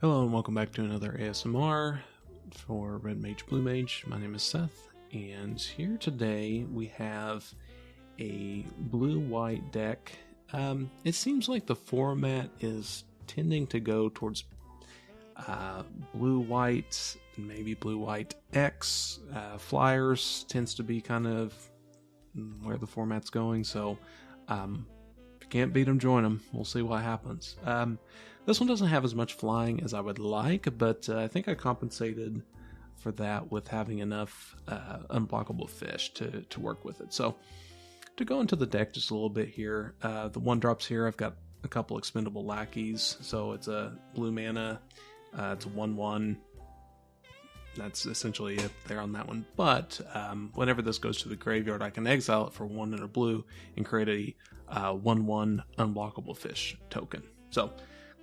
Hello and welcome back to another ASMR for Red Mage Blue Mage. My name is Seth, and here today we have a blue-white deck. It seems like the format is tending to go towards blue-white, maybe blue-white X. Flyers tends to be kind of where the format's going, so if you can't beat them, join them. We'll see what happens. This one doesn't have as much flying as I would like, but I think I compensated for that with having enough unblockable fish to work with it. So to go into the deck just a little bit here, the one drops here, I've got a couple expendable lackeys. So it's a blue mana, it's a 1/1. That's essentially it there on that one. But whenever this goes to the graveyard, I can exile it for 1 and a blue and create a 1/1 unblockable fish token. So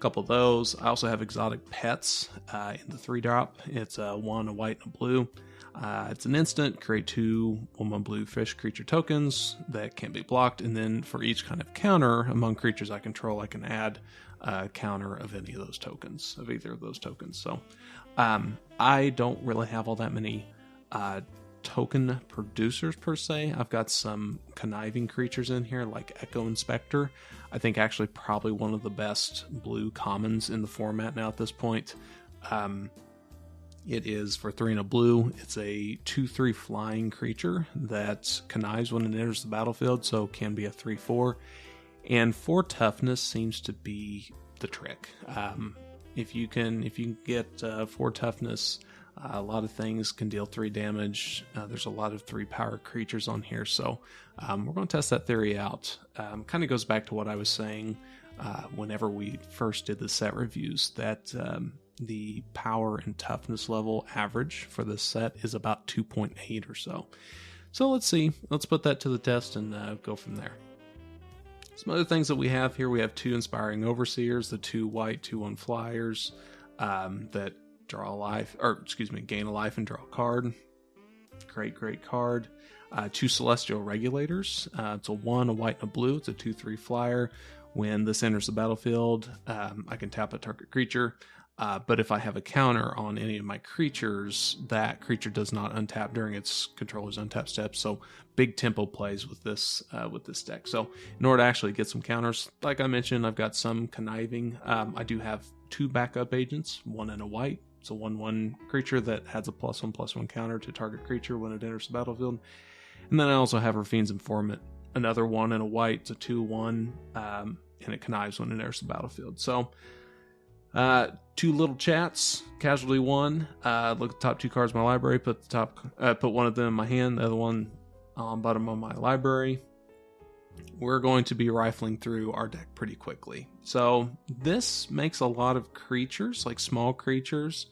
couple of those. I also have exotic pets in the 3-drop. It's a 1, a white, and a blue. It's an instant. Create 2 1/1 blue fish creature tokens that can't be blocked, and then for each kind of counter among creatures I control, I can add a counter of any of those tokens, of either of those tokens. So I don't really have all that many token producers per se. I've got some conniving creatures in here like Echo Inspector. I think actually probably one of the best blue commons in the format now at this point. It is for 3 and a blue. It's a 2/3 flying creature that connives when it enters the battlefield, so can be a 3/4. And 4 toughness seems to be the trick. If you can get 4 toughness, a lot of things can deal 3 damage. There's a lot of 3 power creatures on here, so we're going to test that theory out. Kind of goes back to what I was saying whenever we first did the set reviews, that the power and toughness level average for this set is about 2.8 or so. So let's see. Let's put that to the test and go from there. Some other things that we have here, we have 2 Inspiring Overseers, the 2 white, 2/1 flyers that draw a life, gain a life and draw a card. Great card. 2 Celestial Regulators. It's a 1, a white, and a blue. It's a 2/3 flyer. When this enters the battlefield, I can tap a target creature. But if I have a counter on any of my creatures, that creature does not untap during its controller's untap steps. So big tempo plays with this deck. So in order to actually get some counters, like I mentioned, I've got some conniving. I do have 2 backup agents, 1 and a white. It's a 1/1 creature that has a +1/+1 counter to target creature when it enters the battlefield. And then I also have Rafine's Informant, another 1 and a white. It's a 2/1, and it connives when it enters the battlefield. So 2 little chats. Casualty 1. Look at the top 2 cards of my library. Put one of them in my hand. The other one on bottom of my library. We're going to be rifling through our deck pretty quickly. So this makes a lot of creatures, like small creatures.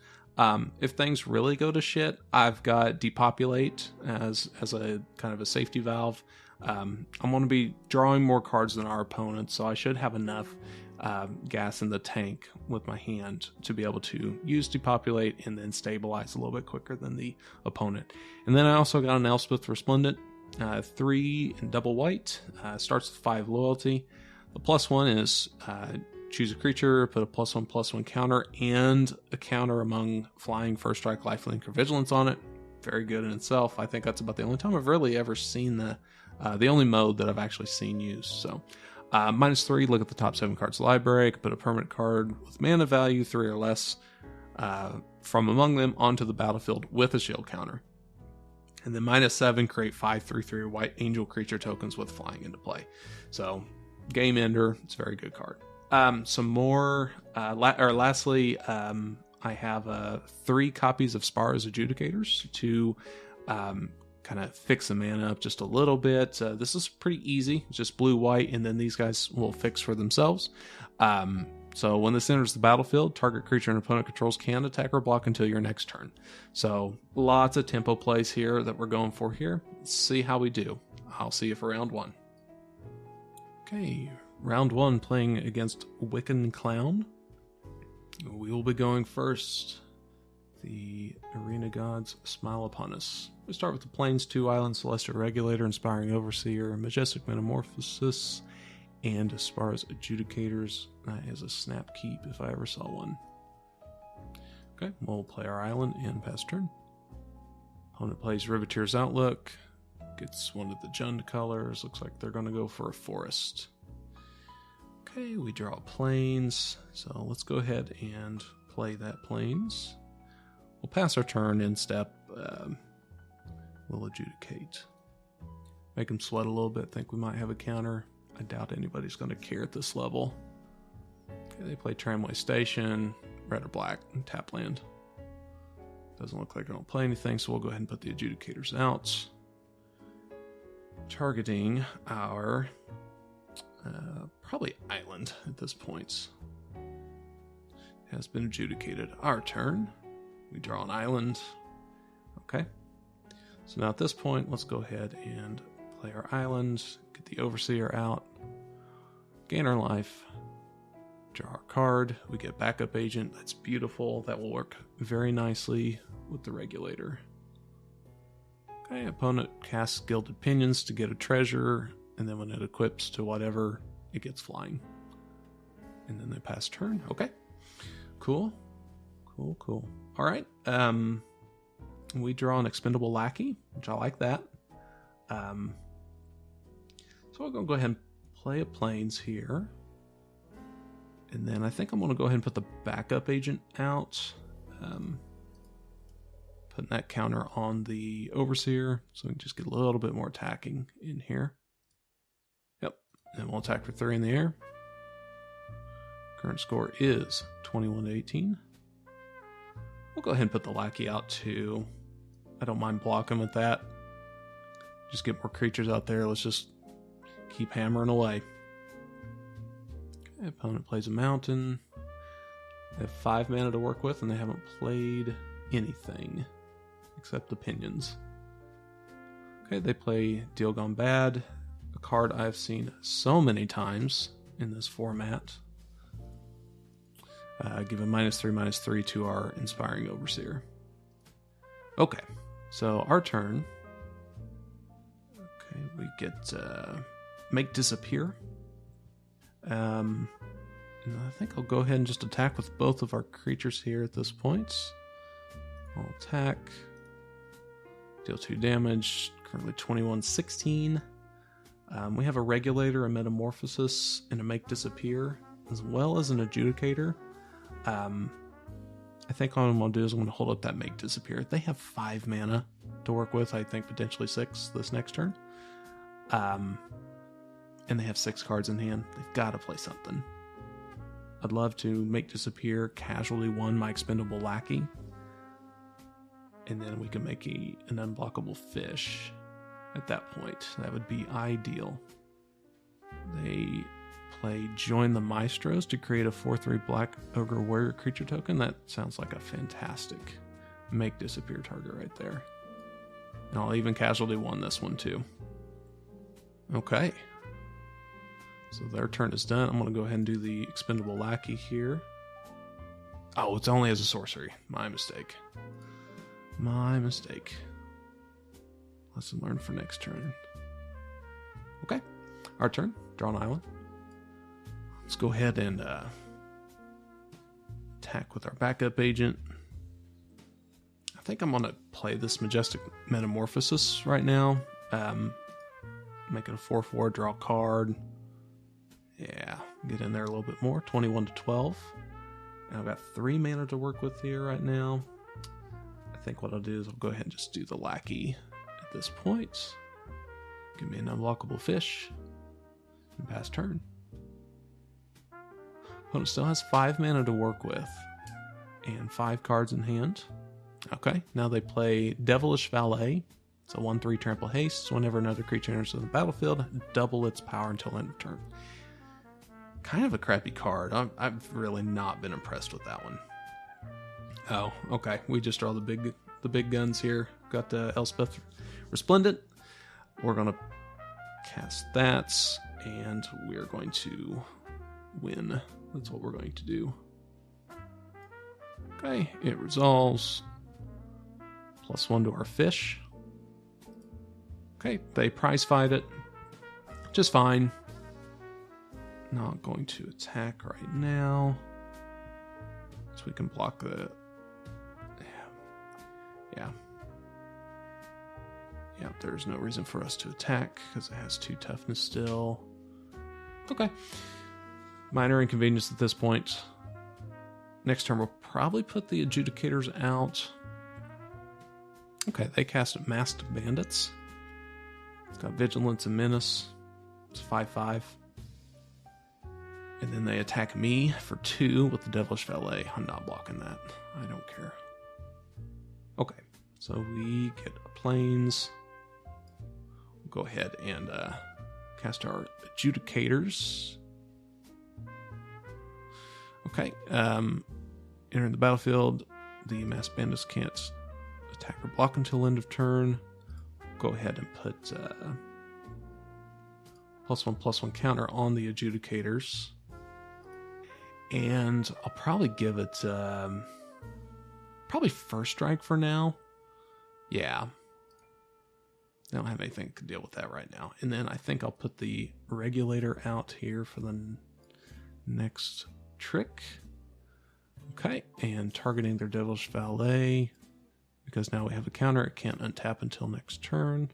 If things really go to shit, I've got Depopulate as a kind of a safety valve. I'm going to be drawing more cards than our opponents, so I should have enough gas in the tank with my hand to be able to use Depopulate and then stabilize a little bit quicker than the opponent. And then I also got an Elspeth Resplendent. 3 and double white, starts with 5 loyalty. The +1 is choose a creature, put a +1/+1 counter and a counter among flying, first strike, lifelink, or vigilance on it. Very good in itself. I think that's about the only time I've really ever seen the only mode that I've actually seen used. So -3, look at the top 7 cards of the library. I can put a permanent card with mana value 3 or less from among them onto the battlefield with a shield counter. And then -7, create 5 3/3 white angel creature tokens with flying into play. So game ender, it's a very good card. Some more, lastly, I have 3 copies of Spara's Adjudicators to kind of fix the mana up just a little bit. This is pretty easy, it's just blue, white, and then these guys will fix for themselves. So when this enters the battlefield, target creature and opponent controls can attack or block until your next turn. So lots of tempo plays here that we're going for here. Let's see how we do. I'll see you for round 1. Okay, round 1 playing against Wiccan Clown. We will be going first. The Arena Gods smile upon us. We start with the Plains 2 Island Celestial Regulator, Inspiring Overseer, Majestic Metamorphosis, and Spara's Adjudicators as a snap keep if I ever saw one. Okay, we'll play our island and pass turn. Opponent plays Riveteer's Outlook. Gets one of the Jund colors. Looks like they're going to go for a forest. Okay, we draw plains. So let's go ahead and play that plains. We'll pass our turn in step. We'll adjudicate. Make them sweat a little bit. Think we might have a counter. I doubt anybody's going to care at this level. Okay, they play Tramway Station, red or black, and tap land. Doesn't look like they're going to play anything, so we'll go ahead and put the adjudicators out. Targeting our probably island at this point. Has been adjudicated. Our turn. We draw an island. Okay. So now at this point, let's go ahead and play our island, get the Overseer out, gain our life, draw our card, we get Backup Agent. That's beautiful. That will work very nicely with the Regulator. Okay, opponent casts Gilded Pinions to get a treasure, and then when it equips to whatever, it gets flying. And then they pass turn. Okay, cool. All right, we draw an Expendable Lackey, which I like that. So we're going to go ahead and play a plains here. And then I think I'm going to go ahead and put the Backup Agent out. Putting that counter on the Overseer, so we can just get a little bit more attacking in here. Yep, and we'll attack for 3 in the air. Current score is 21-18. We'll go ahead and put the Lackey out too. I don't mind blocking with that. Just get more creatures out there. Let's just keep hammering away. Okay, opponent plays a mountain. They have 5 mana to work with, and they haven't played anything except the Pinions. Okay, they play Deal Gone Bad, a card I've seen so many times in this format. Give a -3/-3 to our Inspiring Overseer. Okay, so our turn. Okay, we get Make Disappear. And I think I'll go ahead and just attack with both of our creatures here at this point. I'll attack. Deal 2 damage. Currently 21-16. We have a Regulator, a Metamorphosis, and a Make Disappear, as well as an Adjudicator. I think what I'm going to do is I'm going to hold up that Make Disappear. They have 5 mana to work with. I think potentially 6 this next turn. And they have 6 cards in hand. They've got to play something. I'd love to Make Disappear, Casualty 1, my Expendable Lackey. And then we can make an unblockable fish at that point. That would be ideal. They play Join the Maestros to create a 4/3 Black Ogre Warrior creature token. That sounds like a fantastic Make Disappear target right there. And I'll even Casualty 1 this one too. Okay. So their turn is done. I'm going to go ahead and do the Expendable Lackey here. Oh, it's only as a sorcery. My mistake. Lesson learned for next turn. Okay. Our turn. Draw an island. Let's go ahead and attack with our Backup Agent. I think I'm going to play this Majestic Metamorphosis right now. Make it a 4/4, draw a card. Yeah, get in there a little bit more. 21-12. And I've got 3 mana to work with here right now. I think what I'll do is I'll go ahead and just do the Lackey at this point. Give me an unblockable fish. And pass turn. Opponent still has 5 mana to work with. And 5 cards in hand. Okay, now they play Devilish Valet. It's a 1/3 trample haste. Whenever another creature enters the battlefield, double its power until end of turn. Kind of a crappy card. I've really not been impressed with that one. Oh, okay. We just draw the big guns here. Got Elspeth Resplendent. We're gonna cast that, and we're going to win. That's what we're going to do. Okay, it resolves. +1 to our fish. Okay, they prize fight it. Just fine. Not going to attack right now. So we can block the Yeah. Yeah, there's no reason for us to attack because it has 2 toughness still. Okay. Minor inconvenience at this point. Next turn, we'll probably put the Adjudicators out. Okay, they cast Masked Bandits. It's got Vigilance and Menace. It's 5/5. And then they attack me for 2 with the Devilish Valet. I'm not blocking that. I don't care. Okay, so we get Plains. We'll go ahead and cast our Adjudicators. Okay, entering the battlefield, the Masked Bandits can't attack or block until end of turn. Go ahead and put +1/+1 counter on the Adjudicators. And I'll probably give it probably First Strike for now. Yeah. I don't have anything to deal with that right now. And then I think I'll put the Regulator out here for the next trick. Okay, and targeting their Devilish Valet. Because now we have a counter, it can't untap until next turn.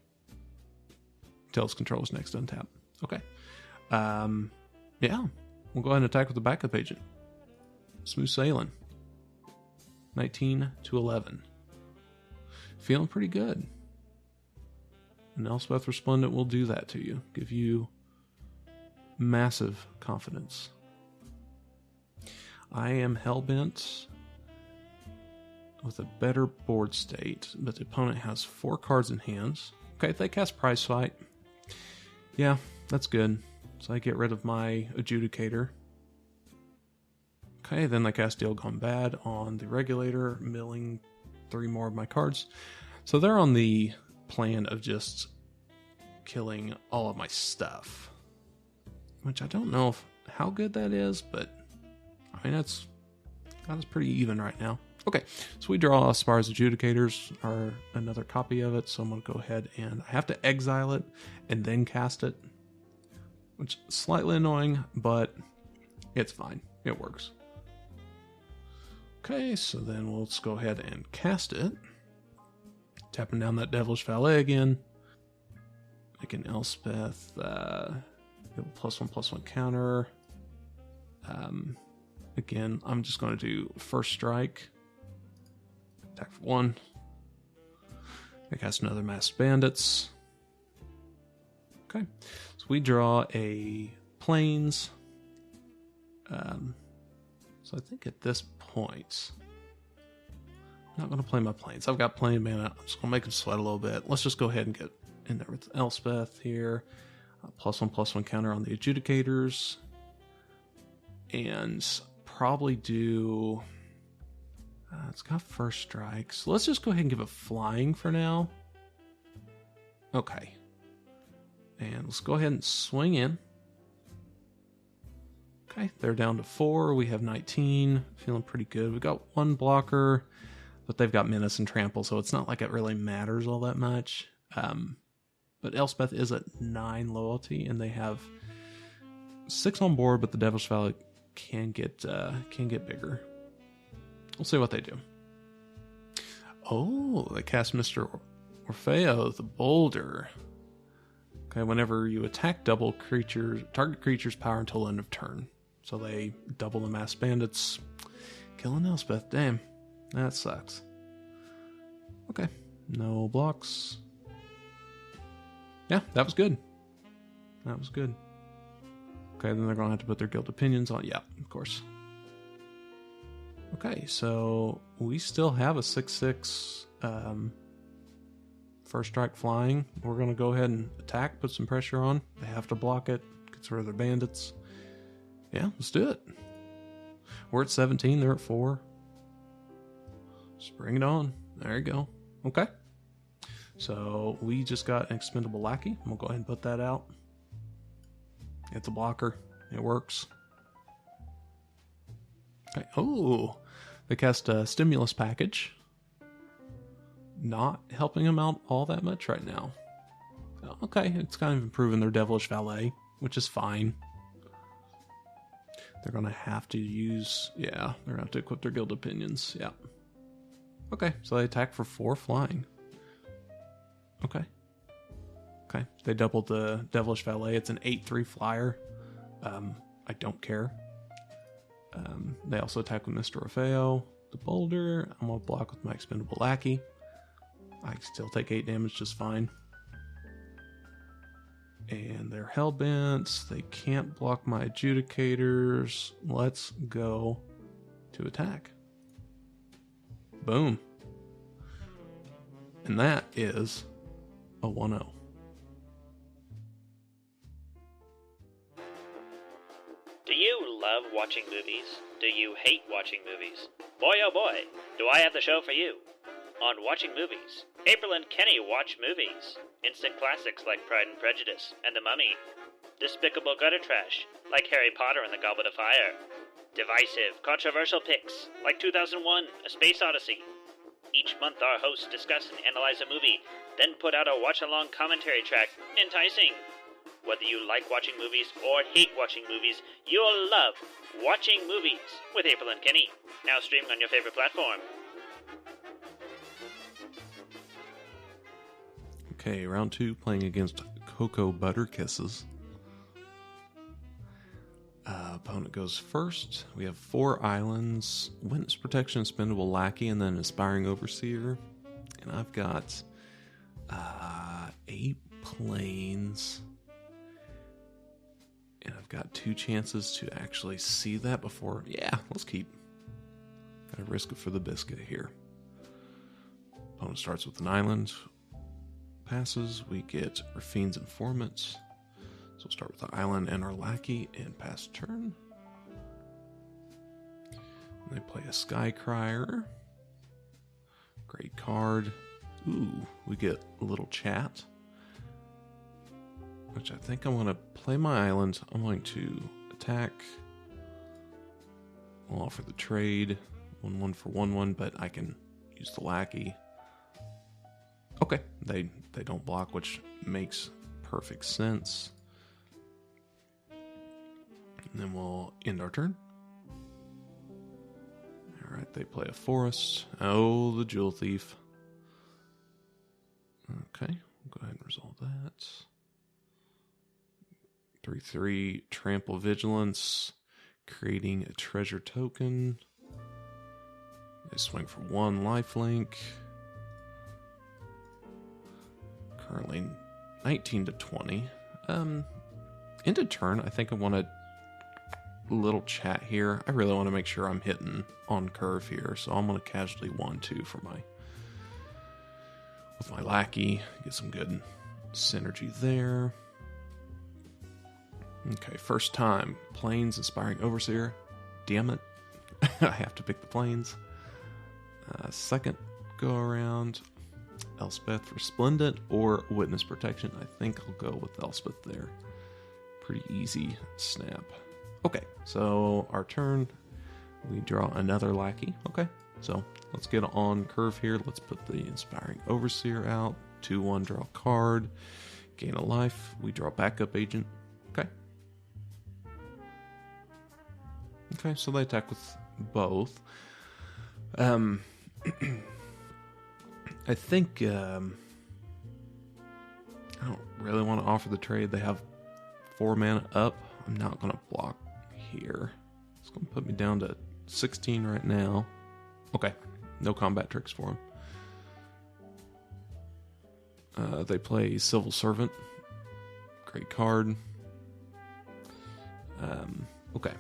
Until its controller's next untap. Okay. Yeah. We'll go ahead and attack with the backup agent. Smooth sailing. 19-11. Feeling pretty good. And Elspeth Resplendent will do that to you. Give you massive confidence. I am hellbent with a better board state, but the opponent has 4 cards in hands. Okay, if they cast Prize Fight, yeah, that's good. So I get rid of my Adjudicator. Okay, then they cast Deal Gone Bad on the Regulator, milling 3 more of my cards. So they're on the plan of just killing all of my stuff. Which I don't know how good that is, but I mean, that's pretty even right now. Okay, so we draw Spar's Adjudicators, or another copy of it, so I'm going to go ahead and I have to exile it and then cast it, which is slightly annoying, but it's fine. It works. Okay, so then we'll just go ahead and cast it. Tapping down that Devilish Valet again. Making Elspeth give a +1/+1 counter. Again, I'm just going to do First Strike. Attack for 1. I cast another Masked Bandits. Okay, so we draw a Plains. So I think at this point, I'm not going to play my Plains. I've got plenty of mana. I'm just going to make them sweat a little bit. Let's just go ahead and get in there with Elspeth here. +1/+1 counter on the Adjudicators. And probably do... it's got First Strike. So let's just go ahead and give it Flying for now. Okay. And let's go ahead and swing in. Okay, they're down to 4. We have 19. Feeling pretty good. We got 1 blocker, but they've got Menace and Trample, so it's not like it really matters all that much. But Elspeth is at 9 loyalty, and they have 6 on board, but the Devil's Valet can get bigger. We'll see what they do. Oh, they cast Mr. Orfeo, the Boulder. Okay, whenever you attack target creature's power until end of turn. So they double the Masked Bandits. Killing Elspeth, damn. That sucks. Okay, no blocks. Yeah, that was good. That was good. Okay, then they're going to have to put their Guild Opinions on. Yeah, of course. Okay, so we still have a 6/6 First Strike Flying. We're going to go ahead and attack, put some pressure on. They have to block it, gets rid of their bandits. Yeah, let's do it. We're at 17, they're at 4. Just bring it on. There you go. Okay. So we just got an Expendable Lackey. We'll go ahead and put that out. It's a blocker. It works. Okay. Oh, they cast a Stimulus Package. Not helping them out all that much right now. Okay, it's kind of improving their Devilish Valet, which is fine. They're going to have to use... Yeah, they're going to have to equip their Guild Opinions. Yeah. Okay, so they attack for 4 flying. Okay. Okay, they doubled the Devilish Valet. It's an 8/3 flyer. I don't care. They also attack with Mr. Rafeo. The Boulder, I'm going to block with my Expendable Lackey. I still take 8 damage just fine. And they're Hellbent. They can't block my Adjudicators. Let's go to attack. Boom. And that is a 1-0. Do you love watching movies? Do you hate watching movies? Boy oh boy, do I have the show for you. On Watching Movies, April and Kenny watch movies. Instant classics like Pride and Prejudice and The Mummy. Despicable gutter trash like Harry Potter and the Goblet of Fire. Divisive, controversial picks like 2001, A Space Odyssey. Each month our hosts discuss and analyze a movie, then put out a watch-along commentary track, enticing. Whether you like watching movies or hate watching movies, you'll love Watching Movies with April and Kenny. Now streaming on your favorite platform. Okay, round 2, playing against Cocoa Butter Kisses. Opponent goes first. We have 4 islands, Witness Protection, Expendable Lackey, and then Aspiring Overseer. And I've got 8 planes. And I've got 2 chances to actually see that before. Yeah, let's keep. Gotta risk it for the biscuit here. Opponent starts with an island. Passes, we get Rafine's Informant. So we'll start with the island and our lackey and pass turn. And they play a Skycrier. Great card. Ooh, we get a little chat. Which I think I'm going to play my island. I'm going to attack. We'll offer the trade. 1/1 for 1/1, but I can use the lackey. Okay, they don't block, which makes perfect sense. And then we'll end our turn. Alright, they play a forest. Oh, the Jewel Thief. Okay, we'll go ahead and resolve that. 3/3 Trample Vigilance, creating a treasure token. They swing for 1 lifelink. Currently 19 to 20. Into turn, I think I want a little chat here. I really want to make sure I'm hitting on curve here, so I'm going to casualty 1/2 for with my lackey. Get some good synergy there. Okay, first time. Plains, Aspiring Overseer. Damn it. I have to pick the plains. Second go around. Elspeth Resplendent or Witness Protection. I think I'll go with Elspeth there. Pretty easy snap. Okay, so our turn. We draw another lackey. Okay, so let's get on curve here. Let's put the Inspiring Overseer out. 2/1, draw a card. Gain a life. We draw backup agent. Okay. Okay, so they attack with both. I think I don't really want to offer the trade. They have 4 mana up. I'm not going to block here. It's going to put me down to 16 right now. Okay, no combat tricks for him. They play Civil Servant. Great card. Okay.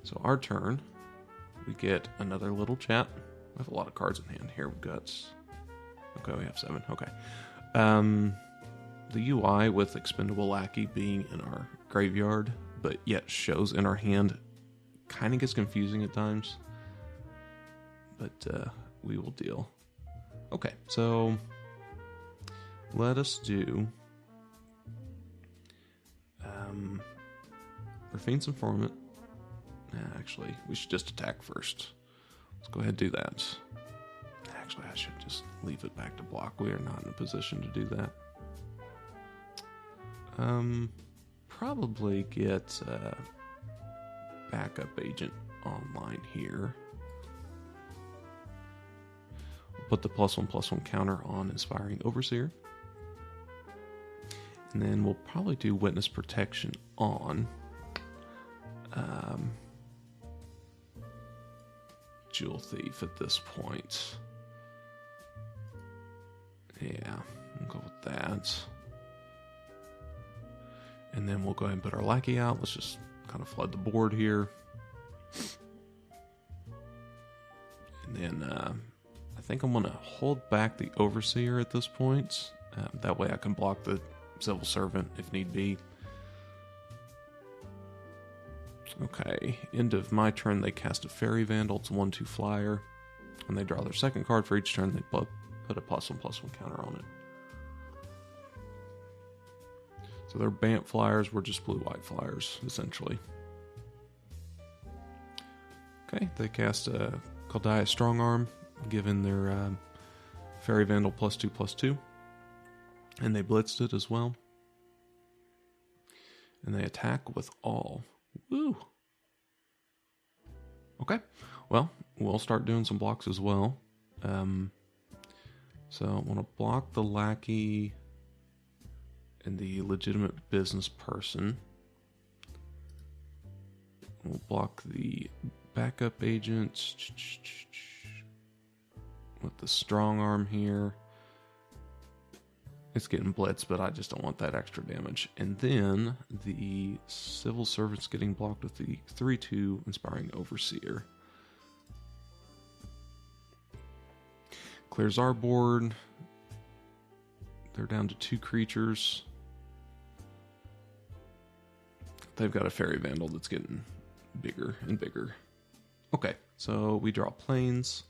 So our turn, we get another little chat. We have a lot of cards in hand here. We've got... Okay, we have 7. Okay. The UI with Expendable Lackey being in our graveyard, but yet shows in our hand, kind of gets confusing at times. But we will deal. Okay, so let us do Rafine's Informant. Actually, we should just attack first. Let's go ahead and do that. Actually, I should just leave it back to block. We are not in a position to do that. Probably get backup agent online here. put the +1/+1 counter on Inspiring Overseer. And then we'll probably do Witness Protection on Jewel Thief at this point. Yeah, we'll go with that. And then we'll go ahead and put our Lackey out. Let's just kind of flood the board here. And then I think I'm going to hold back the Overseer at this point. That way I can block the Civil Servant if need be. Okay, end of my turn, they cast a Fairy Vandal. It's a 1/2 flyer. When they draw their second card for each turn, they put a +1/+1 counter on it. So they're Bant flyers, we're just blue-white flyers, essentially. Okay, they cast a Kaldaya Strongarm, given their Fairy Vandal +2/+2. And they blitzed it as well. And they attack with all. Woo! Okay, well, we'll start doing some blocks as well. So I want to block the Lackey and the Legitimate Business Person. We'll block the Backup Agent with the Strong Arm here. It's getting blitzed, but I just don't want that extra damage. And then the Civil Servant's getting blocked with the 3/2 Inspiring Overseer. Clears our board. They're down to 2 creatures. They've got a Fairy Vandal that's getting bigger and bigger. Okay, so we draw planes.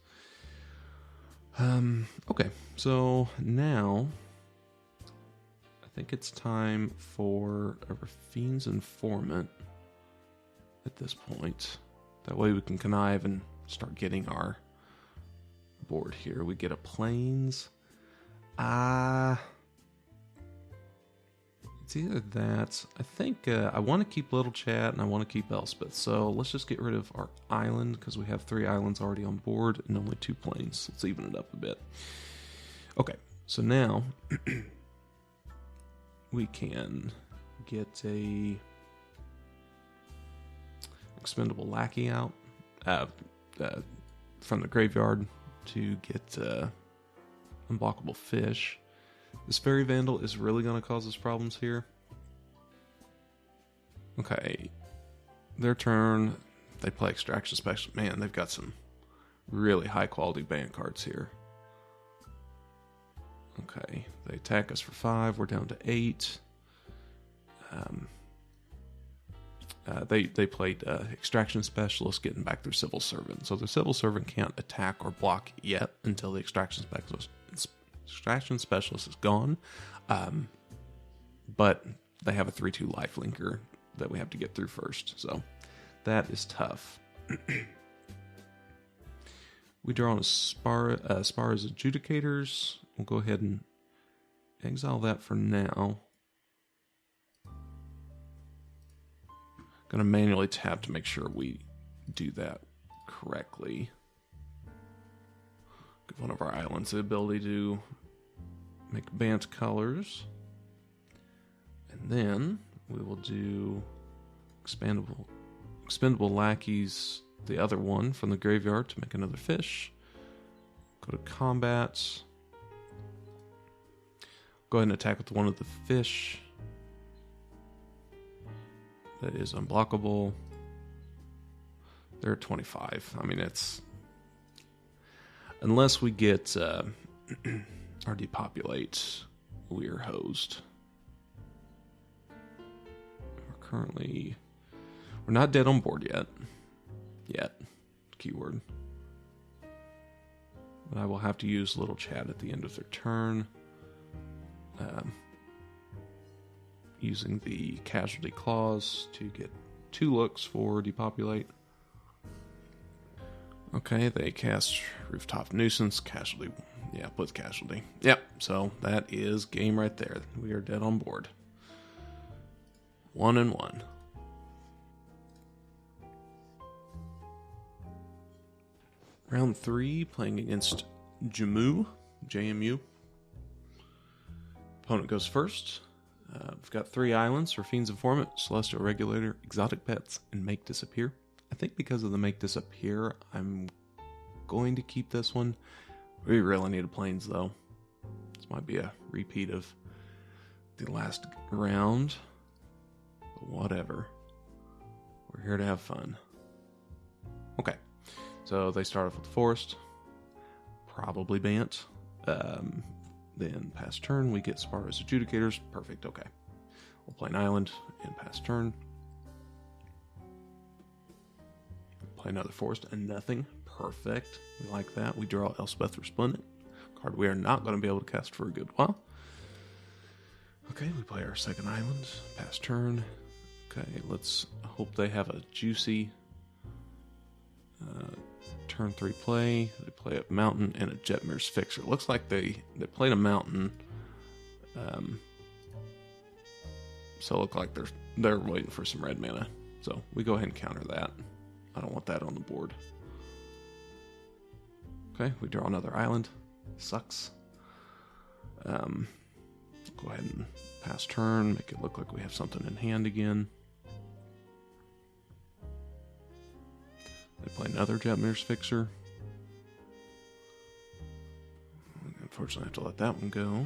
Okay, so now I think it's time for a Rafine's Informant at this point. That way we can connive and start getting our board here. We get a planes. It's either that. I think I want to keep Little Chat and I want to keep Elspeth. So let's just get rid of our island because we have 3 islands already on board and only 2 planes. Let's even it up a bit. Okay, so now we can get a Expendable Lackey out from the graveyard to get Unblockable Fish. This Fairy Vandal is really going to cause us problems here. Okay, their turn, they play Extraction Special. Man, they've got some really high quality band cards here. Okay, they attack us for 5. We're down to 8. They played Extraction Specialist, getting back their Civil Servant. So the Civil Servant can't attack or block yet until the Extraction Specialist is gone. But they have a 3/2 lifelinker that we have to get through first. So that is tough. We draw on a Spara's Adjudicators. We'll go ahead and exile that for now. Going to manually tap to make sure we do that correctly. Give one of our islands the ability to make Bant colors. And then we will do Expendable Lackeys, the other one from the graveyard, to make another fish. Go to combat. Go ahead and attack with one of the fish. That is unblockable. They're at 25. I mean, it's... Unless we get or depopulate, we're hosed. We're not dead on board yet. Keyword. But I will have to use Little Chat at the end of their turn. Using the Casualty Clause to get 2 looks for depopulate. Okay, they cast Rooftop Nuisance, Casualty. Yeah, Blitz Casualty. Yep, so that is game right there. We are dead on board. 1-1. Round 3, playing against Jamu, JMU. Opponent goes first. We've got 3 islands: Raffine's Informant, Celestial Regulator, Exotic Pets, and Make Disappear. I think because of the Make Disappear, I'm going to keep this one. We really need a Plains, though. This might be a repeat of the last round. But whatever. We're here to have fun. Okay. So they start off with the Forest. Probably Bant. Then pass turn, we get Sparta's Adjudicators. Perfect, okay. We'll play an island and pass turn. Play another Forest and nothing. Perfect. We like that. We draw Elspeth Resplendent. Card we are not going to be able to cast for a good while. Okay, we play our second island. Pass turn. Okay, let's hope they have a juicy turn 3 play. They play a Mountain and a Jetmir's Fixer. Looks like they played a Mountain. So it looks like they're waiting for some red mana. So we go ahead and counter that. I don't want that on the board. Okay, we draw another island. Sucks. Go ahead and pass turn. Make it look like we have something in hand again. They play another Jetmir's Fixer. Unfortunately, I have to let that one go.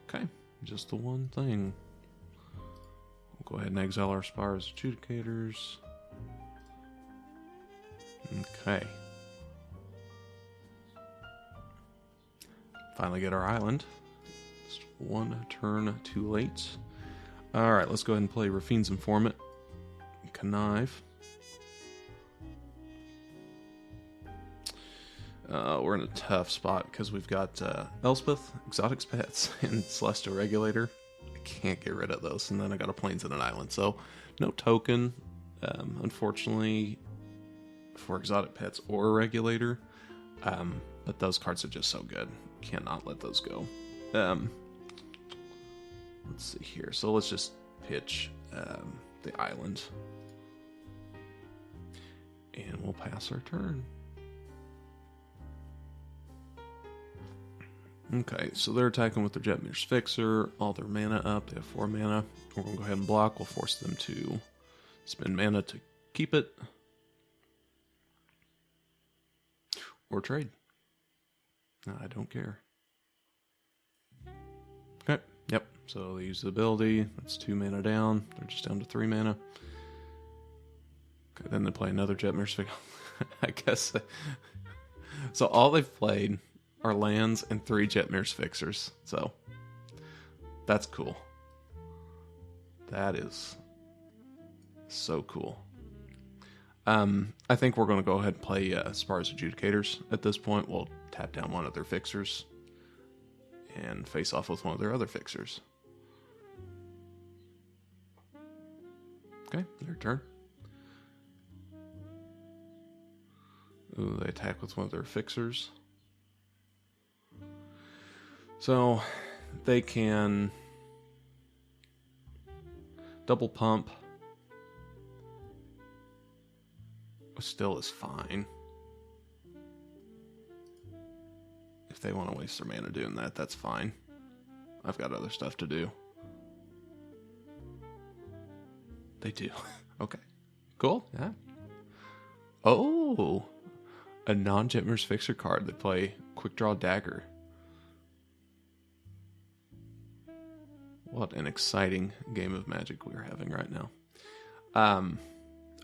Okay, just the one thing. We'll go ahead and exile our Spires Adjudicators. Okay. Finally get our island. Just one turn too late. Alright, let's go ahead and play Raffine's Informant. Connive. We're in a tough spot because we've got Elspeth, Exotic Pets, and Celestial Regulator. I can't get rid of those, and then I got a Plains and an Island. So, no token, unfortunately, for Exotic Pets or Regulator. But those cards are just so good. Cannot let those go. Let's see here. So let's just pitch the Island. And we'll pass our turn. Okay, so they're attacking with their Jetmir's Fixer. All their mana up. They have 4 mana. We're going to go ahead and block. We'll force them to spend mana to keep it. Or trade. No, I don't care. Okay, yep. So they use the ability. That's 2 mana down. They're just down to 3 mana. Okay, then they play another Jetmir's Fixer. I guess. So all they've played are lands and 3 Jetmir's Fixers. So that's cool. That is so cool. I think we're going to go ahead and play Spar's Adjudicators at this point. We'll tap down one of their fixers and face off with one of their other fixers. Okay, their turn. Ooh, they attack with one of their fixers. So they can double pump. Still is fine. If they want to waste their mana doing that, that's fine. I've got other stuff to do. They do. Okay. Cool. Yeah. Oh! A non-Jetmir's Fixer card. They play Quick Draw Dagger. What an exciting game of Magic we're having right now.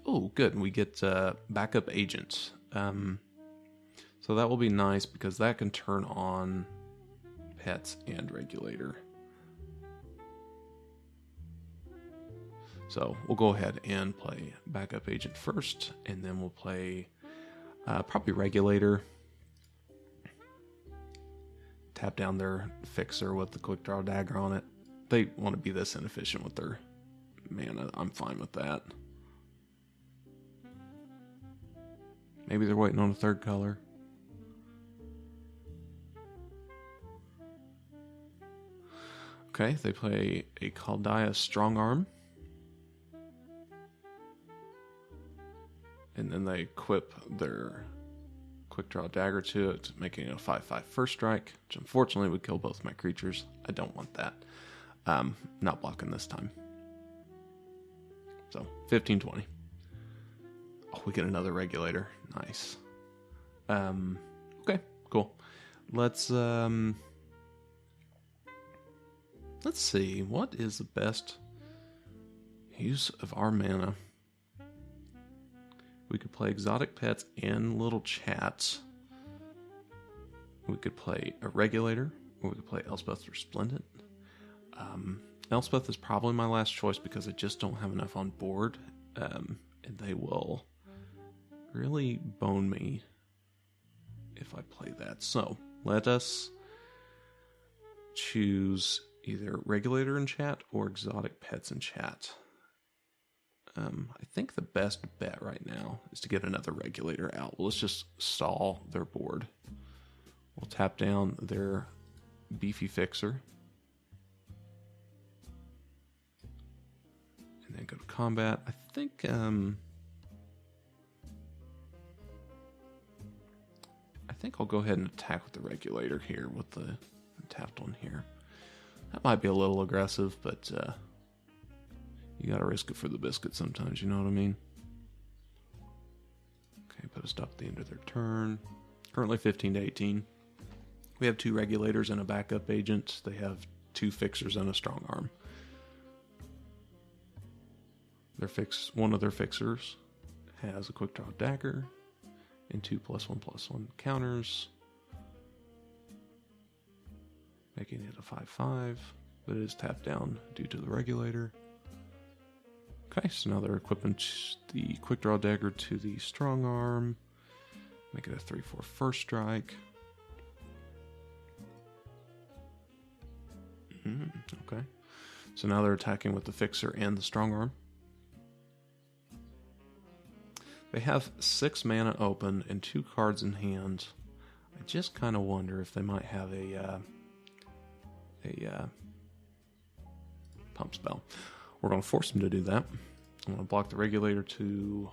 Oh, good. We get backup agents. So that will be nice because that can turn on pets and regulator. So we'll go ahead and play backup agent first, and then we'll play probably regulator. Tap down their fixer with the quick draw dagger on it. They want to be this inefficient with their mana. I'm fine with that. Maybe they're waiting on a third color. Okay, they play a Chaldea Strong Arm. And then they equip their quick draw dagger to it, making it a 5/5 first strike, which unfortunately would kill both my creatures. I don't want that. Not blocking this time. So 15-20. Oh, we get another regulator. Nice. Okay, cool. Let's see. What is the best use of our mana? We could play exotic pets and little chats. We could play a regulator, or we could play Elspeth Resplendent. Elspeth is probably my last choice because I just don't have enough on board, and they will really bone me if I play that. So let us choose either regulator in chat or exotic pets in chat. I think the best bet right now is to get another regulator out. Let's just stall their board. We'll tap down their beefy fixer. And then go to combat. I think I'll go ahead and attack with the regulator here with the tapped one here. That might be a little aggressive, but you gotta risk it for the biscuit sometimes, you know what I mean? Okay, put a stop at the end of their turn. Currently 15-18. We have 2 regulators and a backup agent. They have 2 fixers and a strong arm. One of their fixers has a quick draw dagger and 2 +1/+1 counters, making it a 5/5, but it is tapped down due to the regulator. Okay, so now they're equipping the quick draw dagger to the strong arm, make it a 3/4 first strike. Okay, so now they're attacking with the fixer and the strong arm. They have 6 mana open and 2 cards in hand. I just kind of wonder if they might have a pump spell. We're going to force them to do that. I'm going to block the regulator to...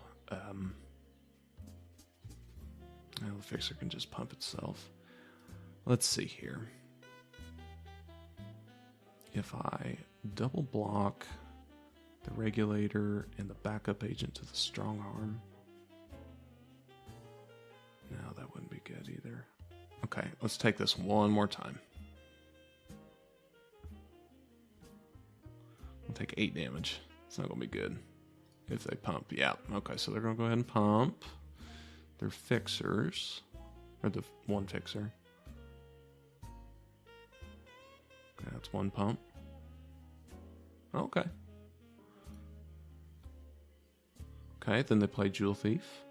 the fixer can just pump itself. Let's see here. If I double block the regulator and the backup agent to the strong arm... No, that wouldn't be good either. Okay, let's take this one more time. We'll take 8 damage. It's not going to be good if they pump. Yeah, okay, so they're going to go ahead and pump their fixers, or the one fixer. Okay, that's one pump. Okay. Okay, then they play Jewel Thief.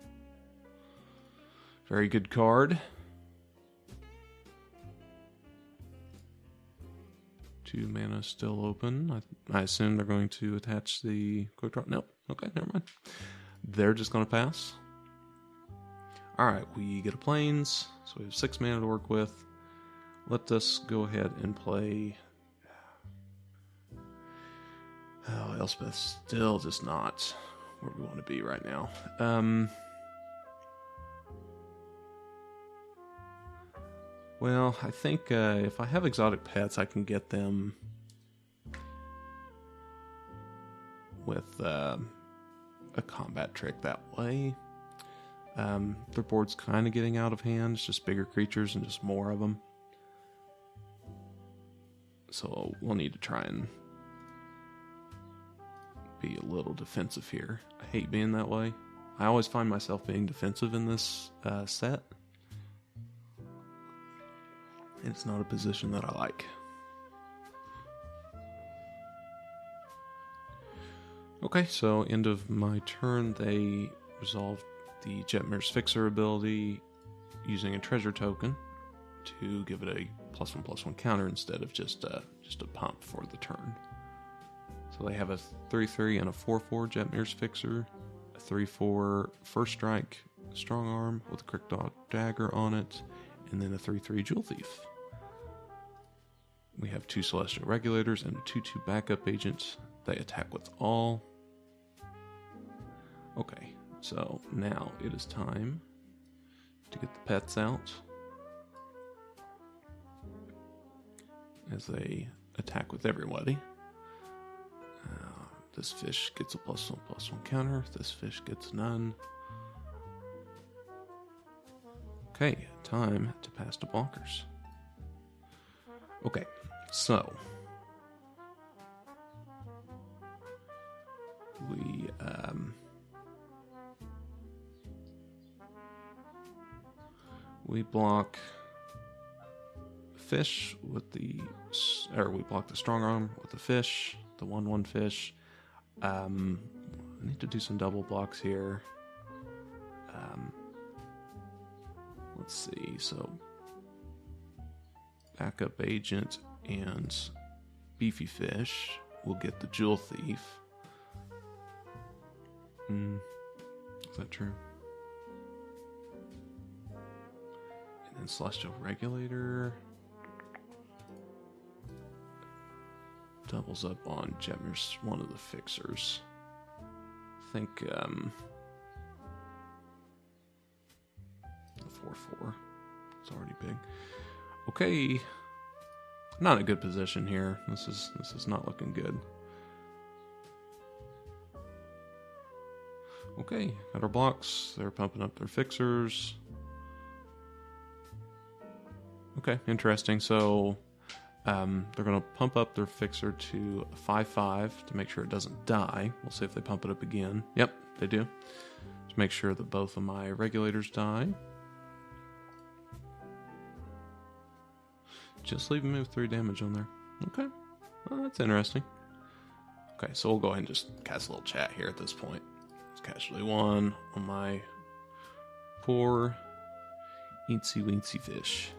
Very good card. 2 mana still open. I assume they're going to attach the quick draw. Nope. Okay, never mind. They're just going to pass. Alright, we get a plains. So we have 6 mana to work with. Let us go ahead and play... Oh, Elspeth's still just not where we want to be right now. Well, I think if I have exotic pets, I can get them with a combat trick that way. Their board's kind of getting out of hand. It's just bigger creatures and just more of them. So we'll need to try and be a little defensive here. I hate being that way. I always find myself being defensive in this set. And it's not a position that I like. Okay, so end of my turn, they resolved the Jetmir's Fixer ability using a treasure token to give it a +1/+1 counter instead of just a pump for the turn. So they have a 3/3 and a 4/4 Jetmir's Fixer, a 3/4 first strike strong arm with a quick draw dagger on it, and then a 3/3 Jewel Thief. We have 2 Celestial Regulators and a 2/2 backup agent. They attack with all. Okay, So now it is time to get the pets out as they attack with everybody. This fish gets a +1/+1 counter. This fish gets none. Okay, time to pass to blockers. Okay, so we block fish with the, or we block the strong arm with the fish, the 1/1 fish. I need to do some double blocks here. Let's see. So backup agent and beefy fish will get the jewel thief. Is that true? And then celestial regulator doubles up on Jetmir's one of the fixers. I think the 4/4. It's already big. Okay. Not in a good position here. This is not looking good. Okay, got our blocks. They're pumping up their fixers. Okay, interesting. So they're going to pump up their fixer to a 5/5 to make sure it doesn't die. We'll see if they pump it up again. Yep, they do. To make sure that both of my regulators die. Just leaving me with 3 damage on there. Okay, well, that's interesting. Okay, so we'll go ahead and just cast a little chat here at this point. It's casually 1 on my poor eensy weensy fish.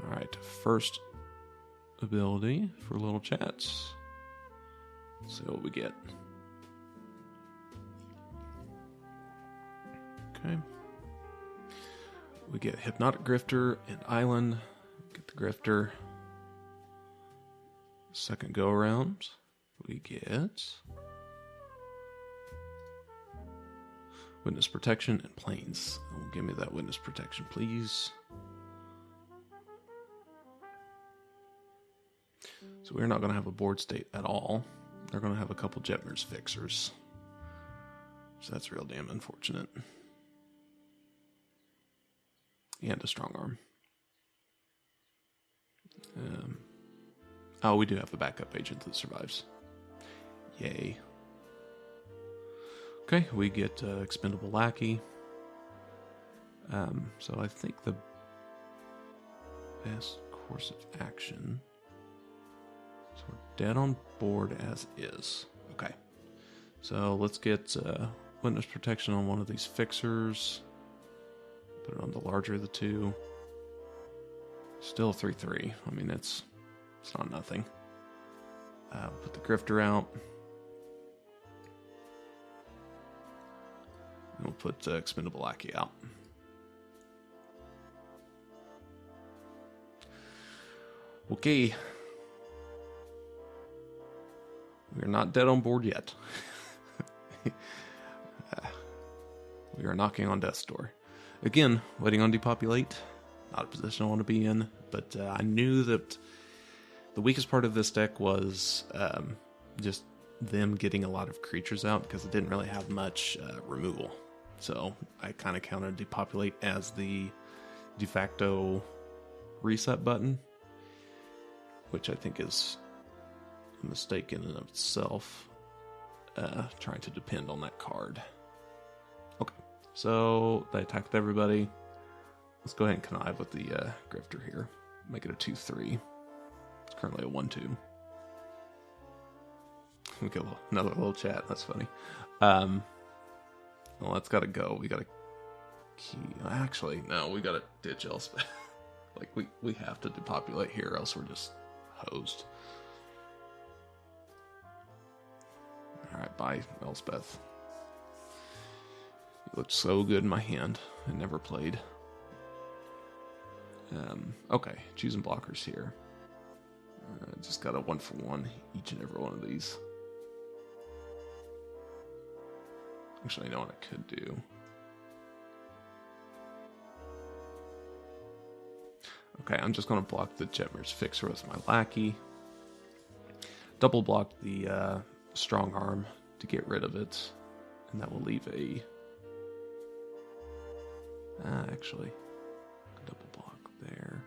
Alright, first ability for little chats. Let's see what we get. Okay. We get Hypnotic Grifter and Island. Get the Grifter. Second go around, we get Witness Protection and Planes. Oh, give me that Witness Protection, please. So we're not going to have a board state at all. They're going to have a couple Jetmir's fixers. So that's real damn unfortunate. And a strong arm. Oh, we do have a backup agent that survives. Yay. Okay, we get Expendable Lackey. So I think the best course of action... So we're dead on board as is. Okay. So let's get Witness Protection on one of these fixers. Put it on the larger of the two. Still 3/3. I mean, it's not nothing. Put the Grifter out. And we'll put Expendable Lackey out. Okay. We are not dead on board yet. We are knocking on death's door. Again, waiting on Depopulate. Not a position I want to be in, but I knew that the weakest part of this deck was just them getting a lot of creatures out because it didn't really have much removal. So I kind of counted Depopulate as the de facto reset button, which I think is a mistake in and of itself, trying to depend on that card. Okay, so they attack with everybody. Let's go ahead and connive with the Grifter here. Make it a 2/3. It's currently a 1/2. We get another little chat. That's funny. Well, that's got to go. We got to key. Actually, no, we got to ditch Elspeth. Like, we have to depopulate here, else we're just hosed. Alright, bye, Elspeth. You looked so good in my hand. I never played. Okay, choosing blockers here. Just got a 1-for-1 each and every one of these. Actually, I know what I could do. Okay, I'm just going to block the Jetmir's Fixer with my Lackey. Double block the Strong Arm to get rid of it. And that will leave a... actually, double block there.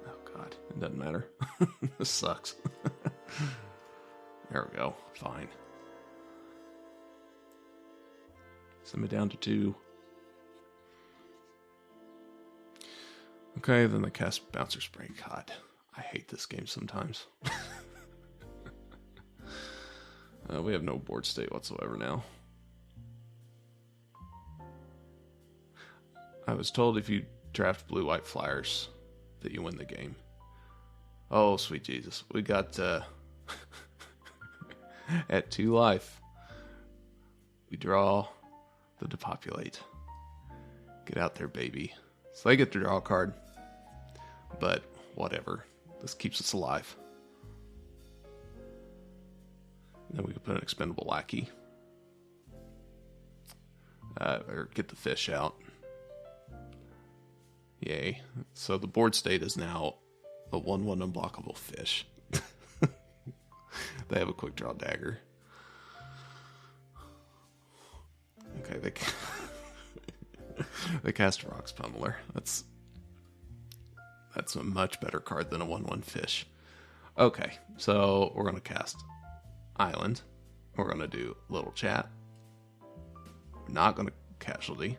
Oh god, it doesn't matter. This sucks. There we go, fine. Send me down to 2. Okay, then they cast Bouncer Spray. God, I hate this game sometimes. We have no board state whatsoever now. I was told if you draft blue-white flyers that you win the game. Oh, sweet Jesus. We got, at 2 life, we draw the Depopulate. Get out there, baby. So they get to draw a card. But, whatever. This keeps us alive. And then we can put an Expendable Lackey. Or get the fish out. Yay. So the board state is now a 1/1 unblockable fish. They have a quick draw dagger. Okay, they cast Rocks Pummeler. That's a much better card than a 1/1 fish. Okay, so we're going to cast Island. We're going to do Little Chat. We're not going to Casualty.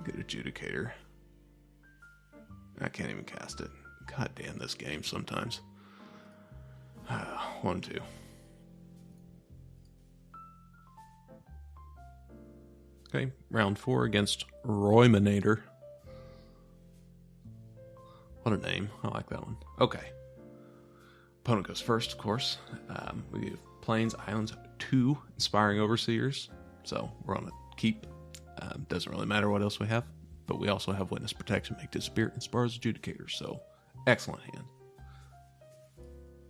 Good Adjudicator. I can't even cast it. God damn this game sometimes. 1, 2. Okay, round 4 against Royminator. What a name. I like that one. Okay. Opponent goes first, of course. We have Plains, Islands, 2 Inspiring Overseers. So we're on a keep. Doesn't really matter what else we have. But we also have Witness Protection, Make Disappear, and Spar's Adjudicator. So, excellent hand.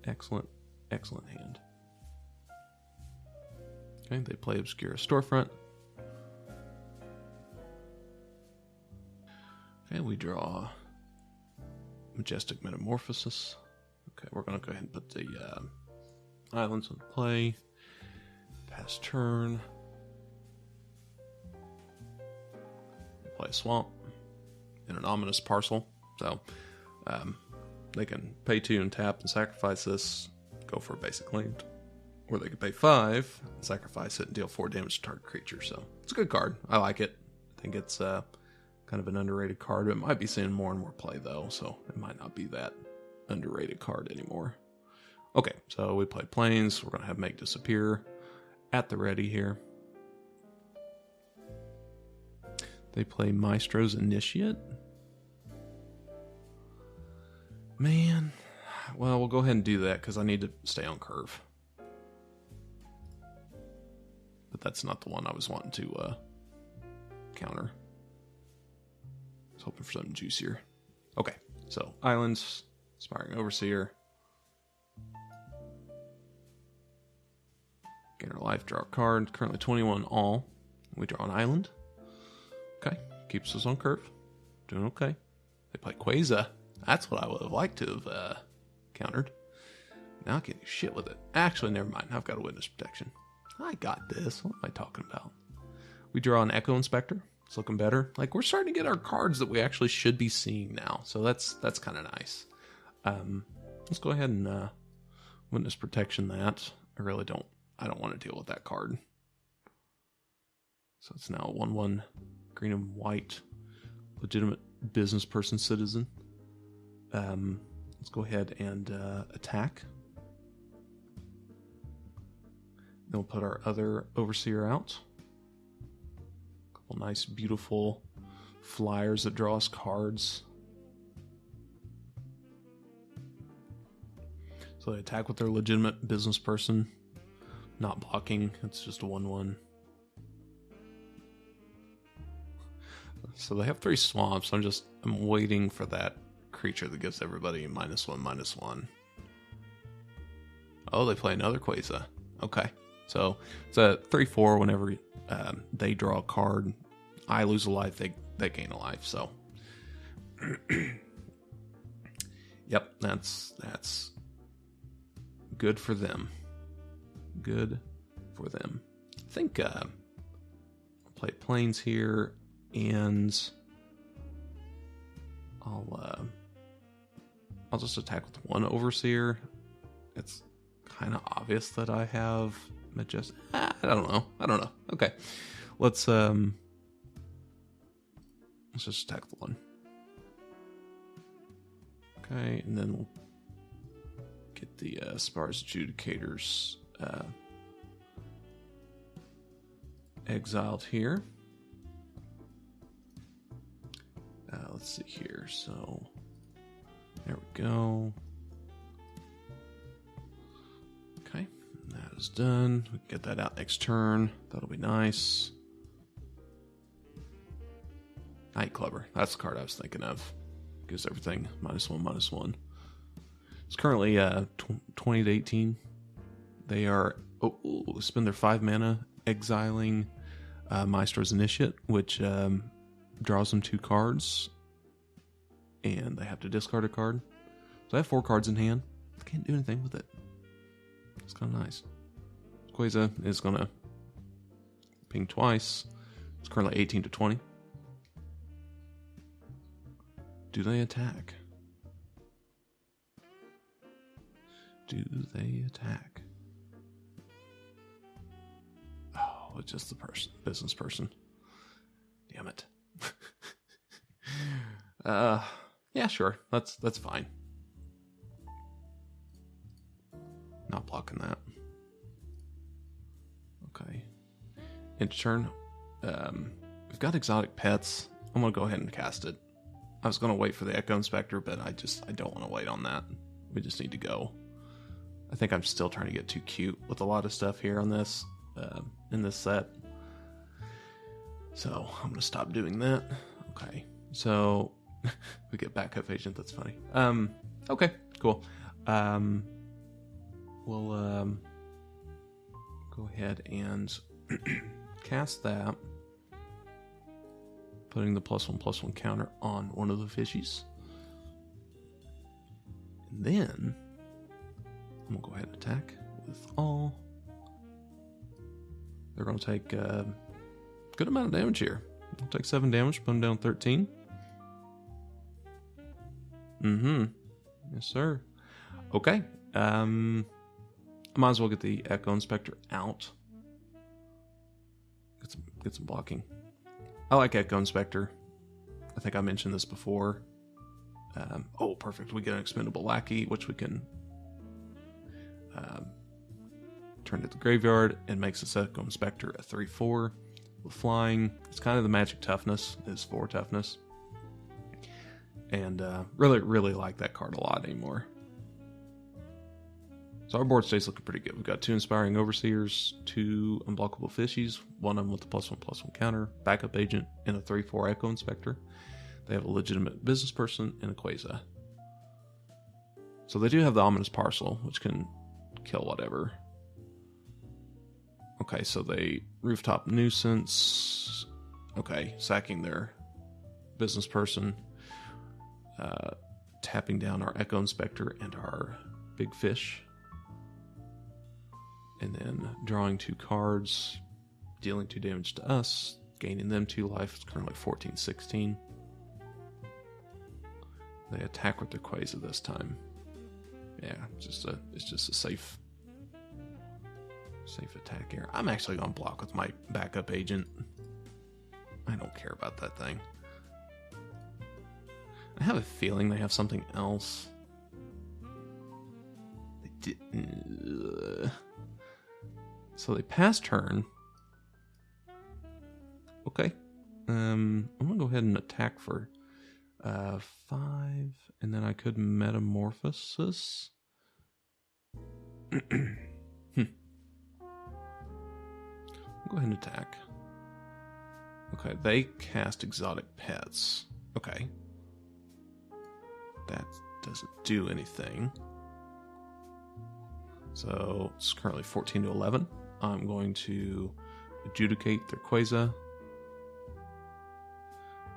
Excellent, excellent hand. Okay, they play Obscura Storefront. Okay, we draw Majestic Metamorphosis. Okay, we're going to go ahead and put the islands in play. Pass turn. Play a swamp and an ominous parcel. So they can pay 2 and tap and sacrifice this, go for a basic land. Or they can pay 5, and sacrifice it and deal 4 damage to target creature. So it's a good card. I like it. I think it's kind of an underrated card. It might be seeing more and more play though, so it might not be that underrated card anymore. Okay, so we play Plains. We're going to have Make Disappear at the ready here. They play Maestro's Initiate. Man. Well, we'll go ahead and do that because I need to stay on curve. But that's not the one I was wanting to counter. I was hoping for something juicier. Okay, so Islands, Inspiring Overseer. Gain our life, draw a card. Currently 21 all. We draw an island. Okay, keeps us on curve. Doing okay. They play Quasar. That's what I would have liked to have countered. Now I can't do shit with it. Actually, never mind. I've got a Witness Protection. I got this. What am I talking about? We draw an Echo Inspector. It's looking better. Like, we're starting to get our cards that we actually should be seeing now. So that's kind of nice. Let's go ahead and Witness Protection that. I don't want to deal with that card. So it's now a 1/1 green and white legitimate business person citizen. Let's go ahead and attack. Then we'll put our other Overseer out. A couple nice, beautiful flyers that draw us cards. So they attack with their legitimate business person. Not blocking. It's just a 1/1. So they have 3 swamps. I'm waiting for that creature that gives everybody -1/-1. Oh, they play another Quasar. Okay. So it's a 3/4. Whenever they draw a card, I lose a life, they gain a life. So, yep, that's good for them. Good for them. I think I'll play Plains here, and I'll just attack with one Overseer. It's kind of obvious that I have Majestic. I don't know. Okay, let's just attack the one. Okay, and then we'll get the Spar's Adjudicators exiled here. Let's see here. So there we go. Okay, that is done. We can get that out next turn. That'll be nice. Night Clubber. That's the card I was thinking of. Gives everything -1/-1. It's currently 20 to 18. They are spend their 5 mana exiling Maestro's Initiate, which draws them 2 cards, and they have to discard a card. So I have 4 cards in hand. I can't do anything with it. It's kind of nice. Quasar is going to ping twice. It's currently 18 to 20. Do they attack? Do they attack? Oh, it's just the business person. Damn it. Yeah, sure. That's fine. Not blocking that. Okay. End turn. We've got exotic pets. I'm gonna go ahead and cast it. I was gonna wait for the Echo Inspector, but I don't want to wait on that. We just need to go. I think I'm still trying to get too cute with a lot of stuff here on this in this set. So I'm gonna stop doing that. Okay. So we get backup agent. That's funny. Okay. Cool. We'll go ahead and cast that, putting the +1/+1 counter on one of the fishies. And then I'm gonna go ahead and attack with all. They're gonna take a good amount of damage here. I'll take 7 damage, put them down 13. Yes, sir. Okay. I might as well get the Echo Inspector out. Get some blocking. I like Echo Inspector. I think I mentioned this before. Oh, perfect. We get an expendable lackey, which we can turn to the graveyard and makes this Echo Inspector a 3/4 with flying. It's kind of the magic toughness. It's 4 toughness. And really like that card a lot anymore. So our board stays looking pretty good. We've got 2 Inspiring Overseers, 2 Unblockable Fishies, one of them with the +1/+1 counter, backup agent, and a 3/4 Echo Inspector. They have a legitimate business person and a Quasar. So they do have the Ominous Parcel, which can kill whatever. Okay, so they Rooftop Nuisance. Okay, sacking their business person. Tapping down our Echo Inspector and our Big Fish. And then drawing 2 cards, dealing 2 damage to us, gaining them 2 life. It's currently 14-16. They attack with their Quasar this time. Yeah, it's just a safe attack here. I'm actually gonna block with my backup agent. I don't care about that thing. I have a feeling they have something else. They didn't. So they pass turn. Okay. I'm gonna go ahead and attack for 5, and then I could Metamorphosis. Go ahead and attack. Okay, they cast Exotic Pets. Okay. That doesn't do anything. So it's currently 14 to 11. I'm going to adjudicate their Quasar.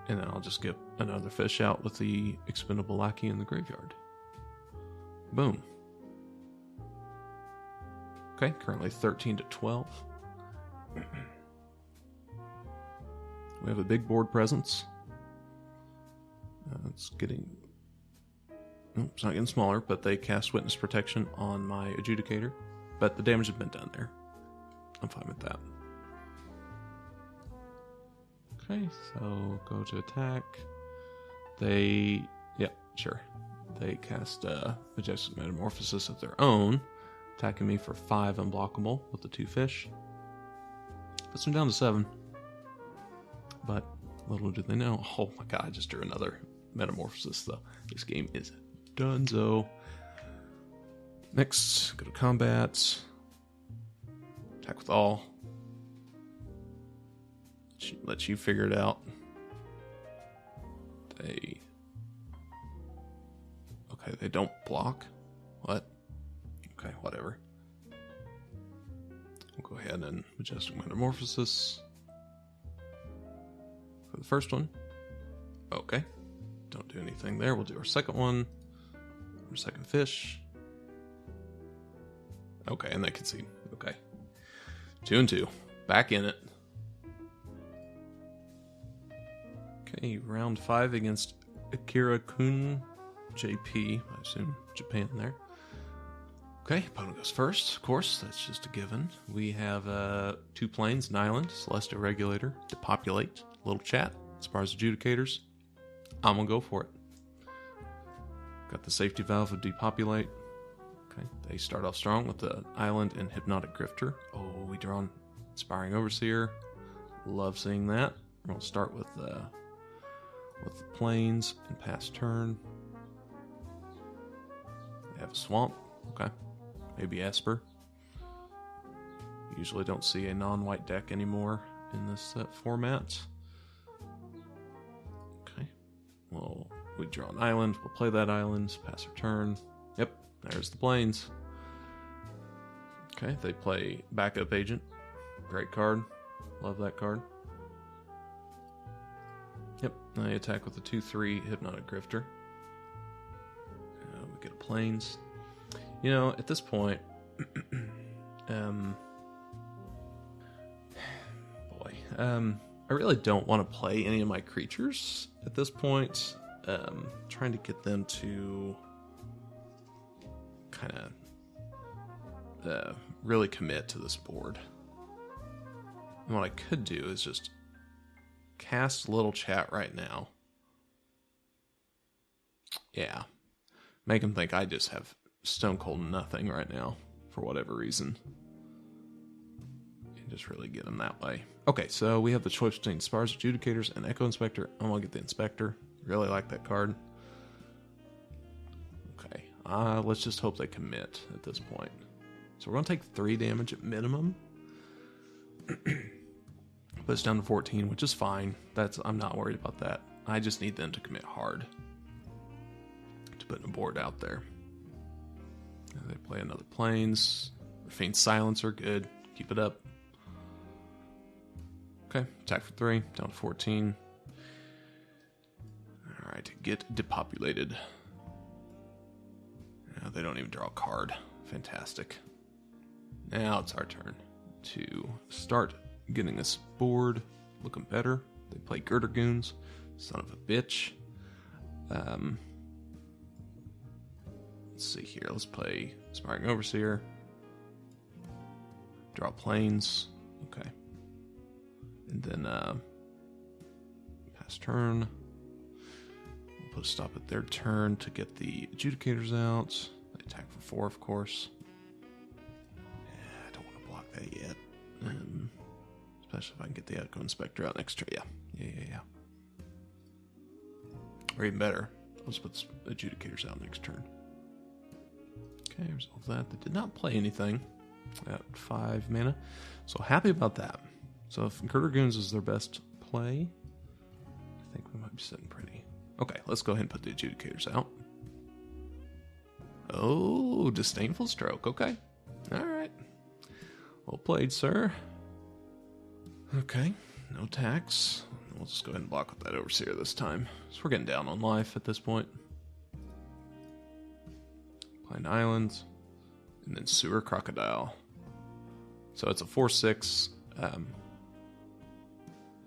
And then I'll just get another fish out with the expendable lackey in the graveyard. Boom. Okay, currently 13 to 12. We have a big board presence. It's getting... Oh, it's not getting smaller, but they cast Witness Protection on my Adjudicator. But the damage has been done there. I'm fine with that. Okay, so go to attack. They... Yeah, sure. They cast Majestic Metamorphosis of their own, attacking me for 5 unblockable with the 2 fish. Puts them down to 7. But little do they know. Oh my god, I just drew another Metamorphosis, though. This game is donezo. Next, go to combat. Attack with all. Let you figure it out. Okay, they don't block. What? Okay, whatever. We'll go ahead and Majestic Metamorphosis for the first one. Okay. Don't do anything there. We'll do our second one. Our second fish. Okay, and they concede. Okay. 2 and 2. Back in it. Okay, round 5 against Akira Kun JP. I assume Japan there. Okay, opponent goes first. Of course, that's just a given. We have 2 planes, an island, Celestial Regulator, Depopulate, little chat, as far as Adjudicators. I'm gonna go for it. Got the safety valve of Depopulate. Okay, they start off strong with the island and Hypnotic Grifter. Oh, we draw on Inspiring Overseer. Love seeing that. We'll start with the planes and pass turn. They have a swamp. Okay, maybe Esper. Usually don't see a non-white deck anymore in this format. Okay, well, we draw an island. We'll play that island. Pass our turn. Yep, there's the planes. Okay, they play Backup Agent. Great card. Love that card. Yep, they attack with a 2/3 Hypnotic Grifter. We get a planes. You know, at this point, I really don't want to play any of my creatures at this point. Trying to get them to kind of really commit to this board. And what I could do is just cast little chat right now. Yeah. Make them think I just have stone cold nothing right now, for whatever reason. And just really get them that way. Okay, so we have the choice between Sparse Adjudicators and Echo Inspector. I'm going to get the Inspector. Really like that card. Okay, let's just hope they commit at this point. So we're going to take 3 damage at minimum. Puts down to 14, which is fine. I'm not worried about that. I just need them to commit hard to putting a board out there. They play another planes. Faint Silencer, good. Keep it up. Okay, attack for 3, down to 14. Alright, get depopulated. Now they don't even draw a card. Fantastic. Now it's our turn to start getting this board looking better. They play Girder Goons. Son of a bitch. Let's see here. Let's play Inspiring Overseer. Draw planes. Okay. And then pass turn. We'll put a stop at their turn to get the Adjudicators out. They attack for 4, of course. I don't want to block that yet. Especially if I can get the Echo Inspector out next turn. Yeah. Or even better, let's put Adjudicators out next turn. Okay, resolve that. They did not play anything at 5 mana. So happy about that. So if Girder Goons is their best play, I think we might be sitting pretty. Okay, let's go ahead and put the Adjudicators out. Oh, Disdainful Stroke. Okay. All right. Well played, sir. Okay, no tax. We'll just go ahead and block with that overseer this time. So we're getting down on life at this point. Pine Islands. And then Sewer Crocodile. So it's a 4/6.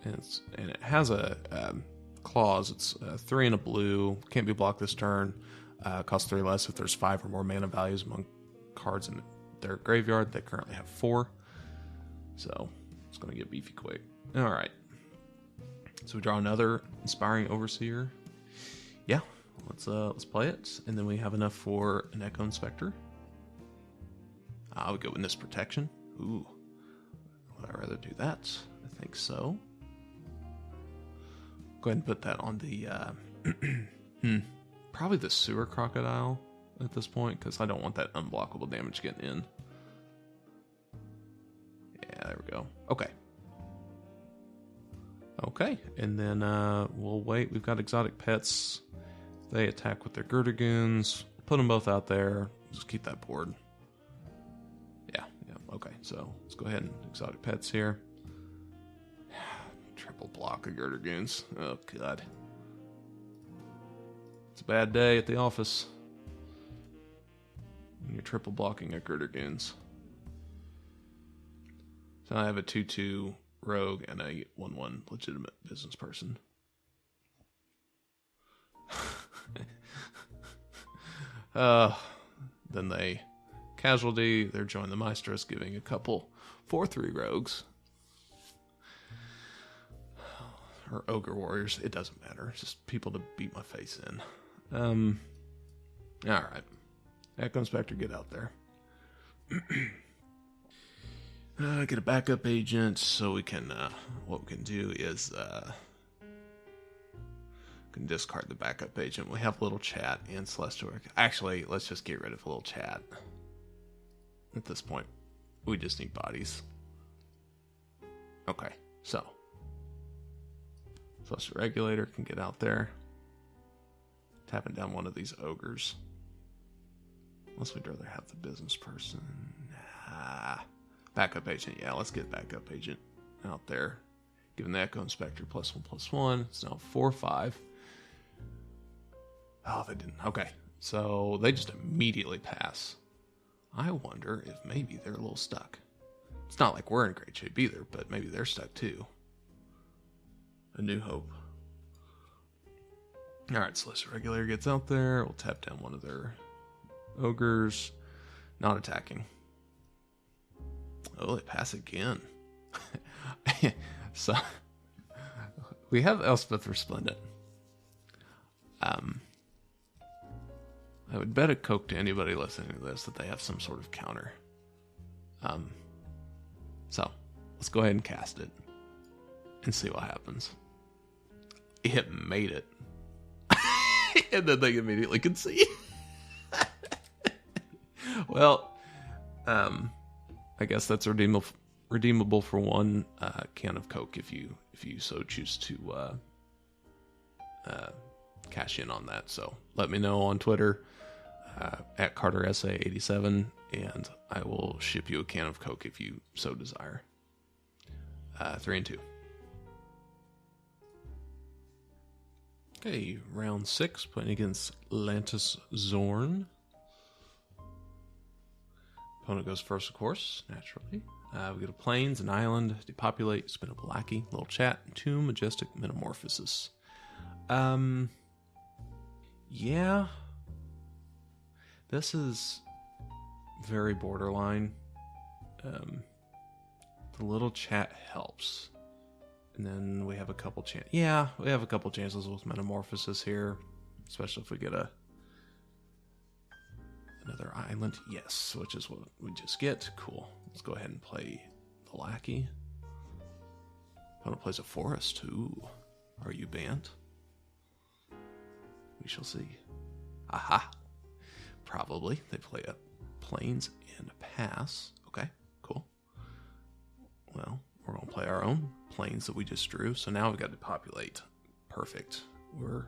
And it has a clause. It's 3 and a blue. Can't be blocked this turn. Costs 3 less if there's 5 or more mana values among cards in their graveyard. They currently have 4. So it's going to get beefy quick. Alright. So we draw another Inspiring Overseer. Yeah, let's play it. And then we have enough for an Echo Inspector. We go Witness Protection. Ooh. Would I rather do that? I think so. Go ahead and put that on the probably the Sewer Crocodile at this point, because I don't want that unblockable damage getting in. Yeah, there we go. Okay, and then we'll wait. We've got exotic pets. They attack with their Girder Goons. Put them both out there. Just keep that board. Yeah, okay. So let's go ahead and exotic pets here. Triple block of Girder Goons. Oh, God. It's a bad day at the office. When you're triple blocking a Girder Goons. So I have a 2/2 rogue and a 1/1 legitimate business person. Then they casualty. They're join the Maestros, giving a couple 4/3 rogues. Or ogre warriors. It doesn't matter. It's just people to beat my face in. Alright. Echo Inspector, get out there. Get a backup agent, so we can, what we can do is, can discard the backup agent. We have a little chat and Celestial. Actually, let's just get rid of a little chat. At this point, we just need bodies. Okay, so. Celestial Regulator can get out there. Tapping down one of these ogres. Unless we'd rather have the business person. Backup agent. Yeah, let's get backup agent out there. Giving the Echo Inspector +1/+1. It's now 4/5. Oh, they didn't. Okay. So they just immediately pass. I wonder if maybe they're a little stuck. It's not like we're in great shape either, but maybe they're stuck too. A New Hope. Alright, Celestial Regulator gets out there. We'll tap down one of their ogres. Not attacking. Oh, they pass again. So, we have Elspeth Resplendent. I would bet a Coke to anybody listening to this that they have some sort of counter. So, let's go ahead and cast it. And see what happens. It made it. And then they immediately concede. Well, I guess that's redeemable for one can of Coke if you so choose to cash in on that. So let me know on Twitter at CarterSA87, and I will ship you a can of Coke if you so desire. 3 and 2. Okay, round 6, playing against Lantis Zorn. Opponent goes first, of course, naturally. We get a Plains, an Island, Depopulate, Spin up a Lackey, little chat, and 2 Majestic Metamorphosis. Yeah. This is very borderline. The little chat helps. And then we have a couple chances. Yeah, we have a couple chances with Metamorphosis here. Especially if we get another Island. Yes, which is what we just get. Cool. Let's go ahead and play the Lackey. Opponent plays a Forest. Ooh. Are you banned? We shall see. Aha. Probably. They play a Plains and a Pass. Okay, cool. Well, we're going to play our own Plains that we just drew. So now we've got to populate. Perfect. We're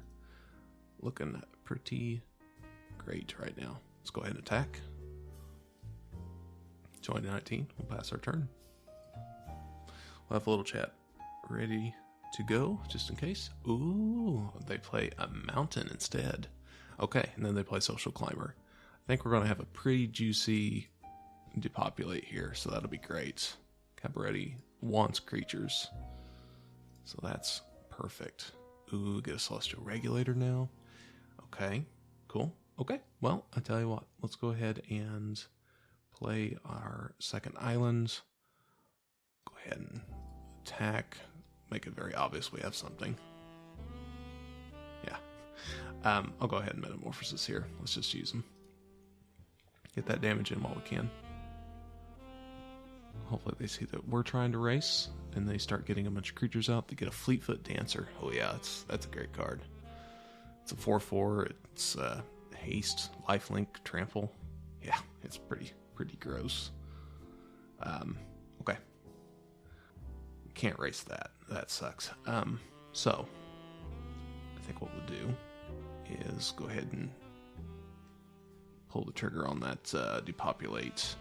looking pretty great right now. Let's go ahead and attack. 2019. We'll pass our turn. We'll have a little chat ready to go, just in case. Ooh, they play a mountain instead. Okay, and then they play Social Climber. I think we're going to have a pretty juicy depopulate here, so that'll be great. Cabaretti wants creatures, so that's perfect. Ooh, get a Celestial Regulator now. Okay, cool. Okay, well, I tell you what, let's go ahead and play our second island. Go ahead and attack. Make it very obvious we have something. Yeah. I'll go ahead and Metamorphosis here. Let's just use them. Get that damage in while we can. Hopefully they see that we're trying to race, and they start getting a bunch of creatures out. They get a Fleetfoot Dancer. Oh yeah, that's a great card. It's a 4/4. It's haste, lifelink, trample. Yeah, it's pretty gross. Okay. Can't race that. That sucks. So I think what we'll do is go ahead and pull the trigger on that depopulate.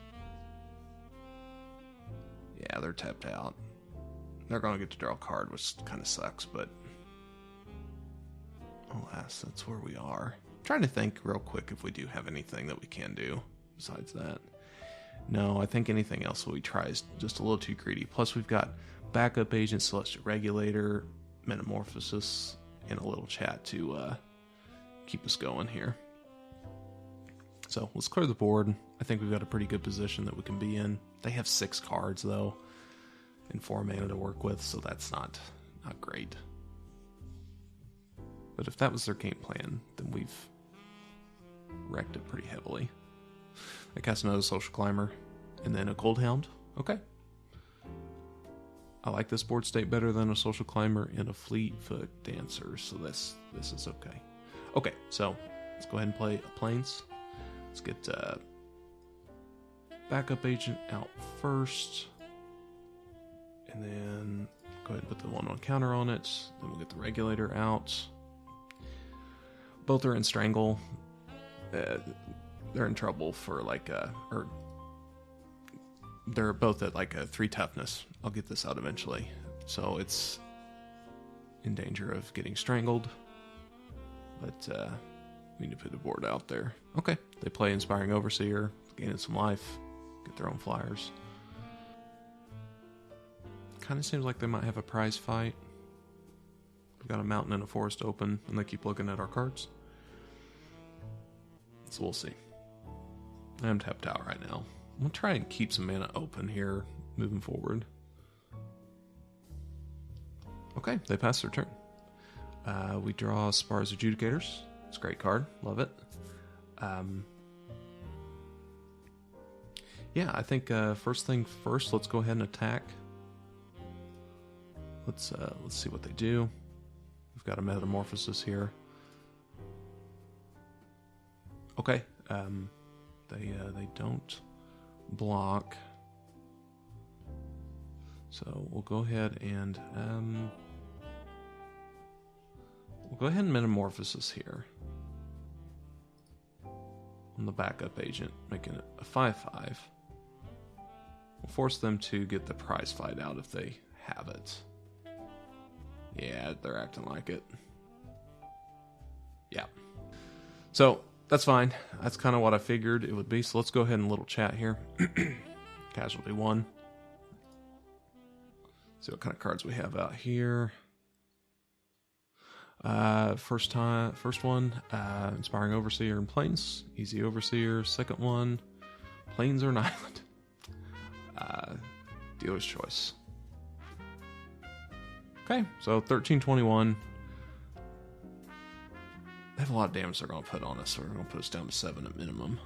Yeah, they're tapped out. They're going to get to draw a card, which kind of sucks, but alas, that's where we are. I'm trying to think real quick if we do have anything that we can do besides that. No, I think anything else we try is just a little too greedy. Plus, we've got Backup Agent, Celestial Regulator, Metamorphosis, and a little chat to keep us going here. So let's clear the board. I think we've got a pretty good position that we can be in. They have 6 cards, though, and 4 mana to work with, so that's not great. But if that was their game plan, then we've wrecked it pretty heavily. I cast another Social Climber, and then a Cold Hound. Okay. I like this board state better than a Social Climber and a Fleetfoot Dancer, so this is okay. Okay, so let's go ahead and play a Plains. Let's get Backup Agent out first, and then go ahead and put the 1/1 counter on it. Then we'll get the Regulator out. Both are in Strangle. They're in trouble for or they're both at like a 3 toughness. I'll get this out eventually. So it's in danger of getting strangled. But we need to put the board out there. Okay, they play Inspiring Overseer, gaining some life, get their own flyers. Kind of seems like they might have a prize fight. We've got a mountain and a forest open, and they keep looking at our cards. So we'll see. I'm tapped out right now. I'm going to try and keep some mana open here, moving forward. Okay, they pass their turn. We draw Spar's Adjudicators. It's a great card. Love it. Yeah, I think first thing first, let's go ahead and attack. Let's see what they do. We've got a Metamorphosis here. Okay, they don't block, so we'll go ahead and Metamorphosis here on the Backup Agent, making it a 5/5. We'll force them to get the prize fight out if they have it. Yeah, they're acting like it. Yeah. So that's fine. That's kind of what I figured it would be. So let's go ahead and little chat here. Casualty 1. See what kind of cards we have out here. First one, Inspiring Overseer and Plains. Easy Overseer. Second one, Plains or an Island. Dealer's choice. Okay, so 13/21. They have a lot of damage they're going to put on us, so they're going to put us down to 7 at minimum.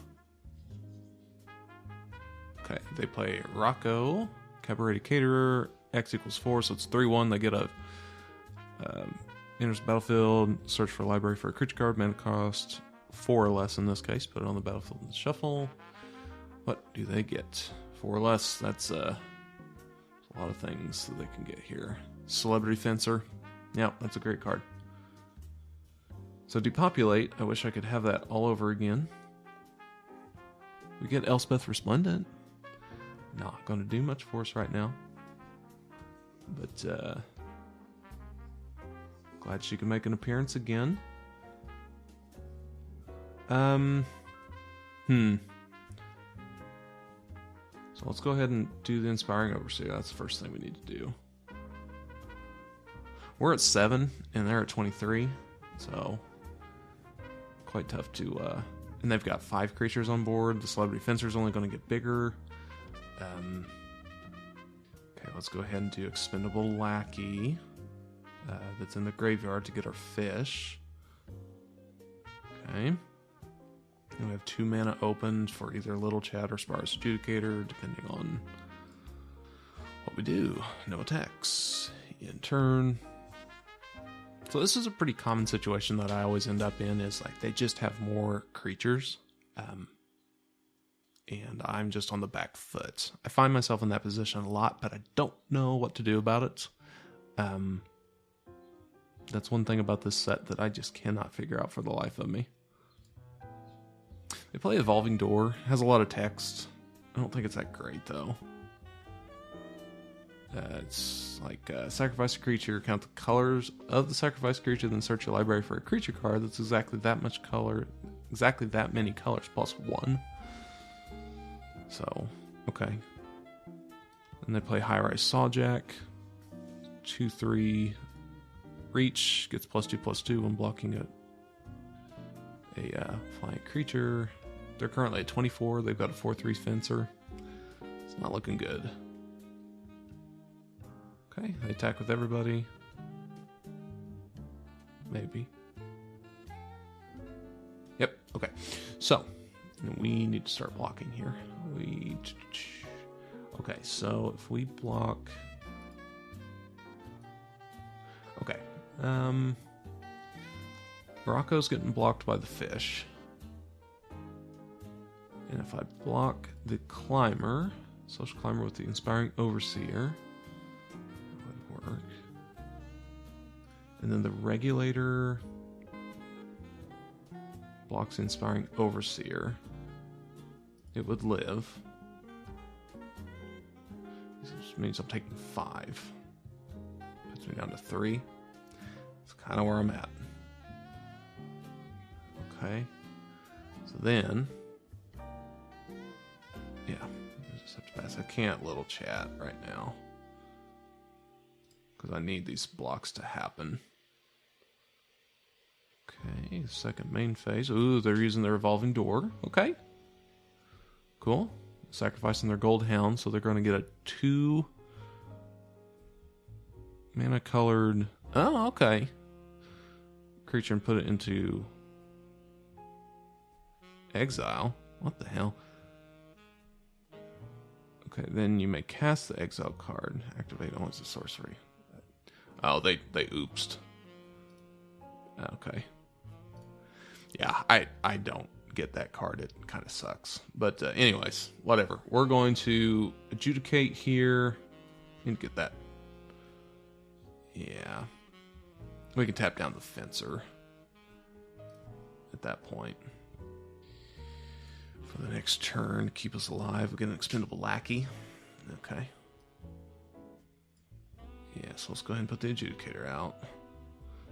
Okay, they play Rocco, Cabaret Caterer, X equals 4, so it's 3/1. They get a enters the battlefield, search for a library for a creature card, mana cost 4 or less in this case, put it on the battlefield and shuffle. What do they get? 4 or less, that's a lot of things that they can get here. Celebrity Fencer, yeah, that's a great card. So Depopulate, I wish I could have that all over again. We get Elspeth Resplendent. Not going to do much for us right now. But glad she can make an appearance again. So let's go ahead and do the Inspiring Overseer. That's the first thing we need to do. We're at 7, and they're at 23. So, quite tough to... and they've got 5 creatures on board. The Celebrity Fencer's only going to get bigger. Okay, let's go ahead and do Expendable Lackey. That's in the graveyard to get our fish. Okay. And we have 2 mana open for either Little Chat or Sparse Adjudicator, depending on what we do. No attacks. In turn. So this is a pretty common situation that I always end up in, is like they just have more creatures. And I'm just on the back foot. I find myself in that position a lot, but I don't know what to do about it. That's one thing about this set that I just cannot figure out for the life of me. They play Evolving Door. Has a lot of text. I don't think it's that great, though. It's like sacrifice a creature, count the colors of the sacrificed creature, then search your library for a creature card that's exactly that much color, exactly that many colors plus 1. So, okay. And they play High-Rise Sawjack. 2/3 reach, gets +2/+2 when blocking a flying creature. They're currently at 24. They've got a 4/3 fencer. It's not looking good. Okay, they attack with everybody. Maybe. Yep, okay. So, we need to start blocking here. Okay, so if we block... Okay. Morocco's getting blocked by the fish. And if I block the Climber, Social Climber with the Inspiring Overseer, that would work. And then the Regulator blocks the Inspiring Overseer. It would live. This means I'm taking 5. Puts me down to 3. That's kind of where I'm at. Okay. So then... yeah. I just have to pass. I can't Little Chat right now. Because I need these blocks to happen. Okay, second main phase. Ooh, they're using their Evolving Door. Okay. Cool. Sacrificing their Gold Hound, so they're going to get a 2 mana colored... oh, okay. Creature and put it into exile. What the hell? Okay, then you may cast the exile card. Activate only as a sorcery. Oh, they oopsed. Okay. Yeah, I don't get that card. It kind of sucks. But anyways, whatever. We're going to adjudicate here and get that. Yeah. We can tap down the Fencer at that point. For the next turn, keep us alive, we get an Expendable Lackey. Okay. Yeah, so let's go ahead and put the Adjudicator out.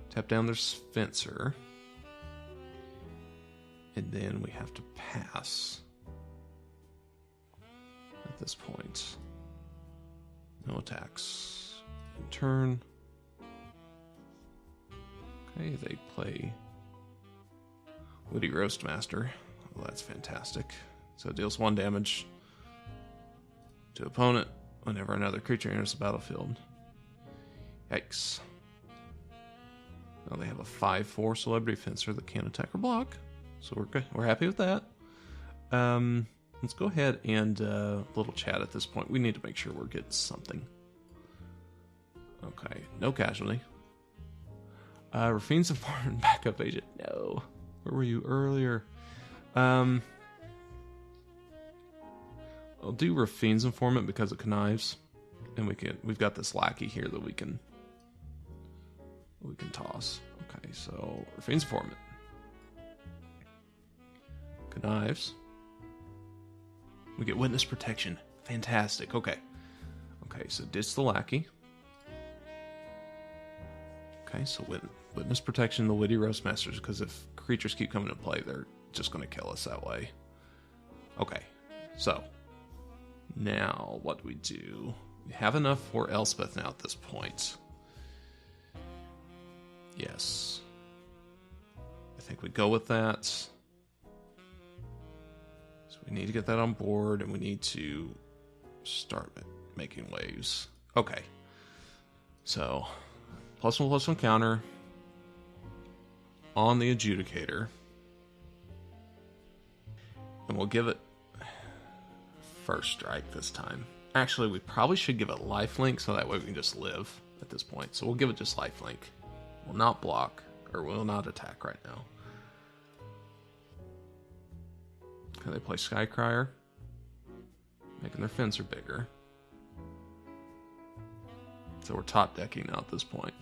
Tap down their Fencer. And then we have to pass. At this point. No attacks. In turn. Okay, they play Witty Roastmaster. Well, that's fantastic. So it deals 1 damage to opponent whenever another creature enters the battlefield. Yikes. Now they have a 5/4 Celebrity Fencer that can't attack or block. So we're happy with that. Let's go ahead and Little Chat at this point. We need to make sure we're getting something. Okay, no casualty. Rafine's Informant Backup Agent. No. Where were you earlier? I'll do Rafine's Informant because it connives. And we've got this Lackey here that we can toss. Okay, so Rafine's Informant. Connives. We get Witness Protection. Fantastic. Okay. Okay, so ditch the lackey. Okay, so witness protection, the witty roastmasters, because if creatures keep coming to play, they're just going to kill us that way. Okay, so now what do we do? We have enough for Elspeth now at this point. Yes. I think we go with that. So we need to get that on board, and we need to start making waves. Okay. So, +1/+1 counter on the Adjudicator. And we'll give it first strike this time. Actually, we probably should give it lifelink so that way we can just live at this point. So we'll give it just lifelink. We'll not block, or will not attack right now. Okay, they play Skycrier, making their fencer bigger. So we're top decking now at this point.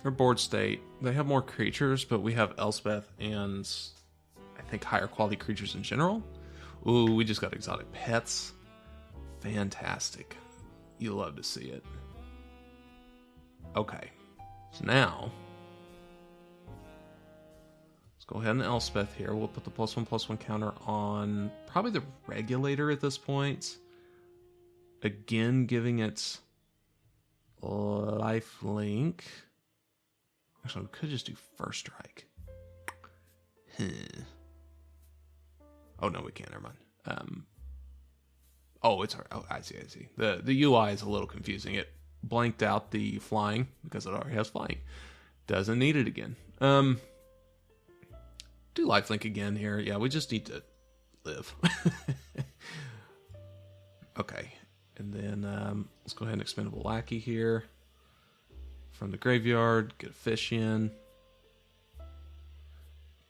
Our board state, they have more creatures, but we have Elspeth and I think higher quality creatures in general. Ooh, we just got exotic pets. Fantastic. You love to see it. Okay, so now let's go ahead and Elspeth here. We'll put the +1/+1 counter on probably the Regulator at this point. Again, giving it lifelink. Actually, we could just do first strike. Oh, no, we can't. Never mind. Oh, it's alright. Oh, I see. The UI is a little confusing. It blanked out the flying because it already has flying. Doesn't need it again. Do lifelink again here. Yeah, we just need to live. Okay. And then let's go ahead and Expendable Lackey here. From the graveyard, get a fish in.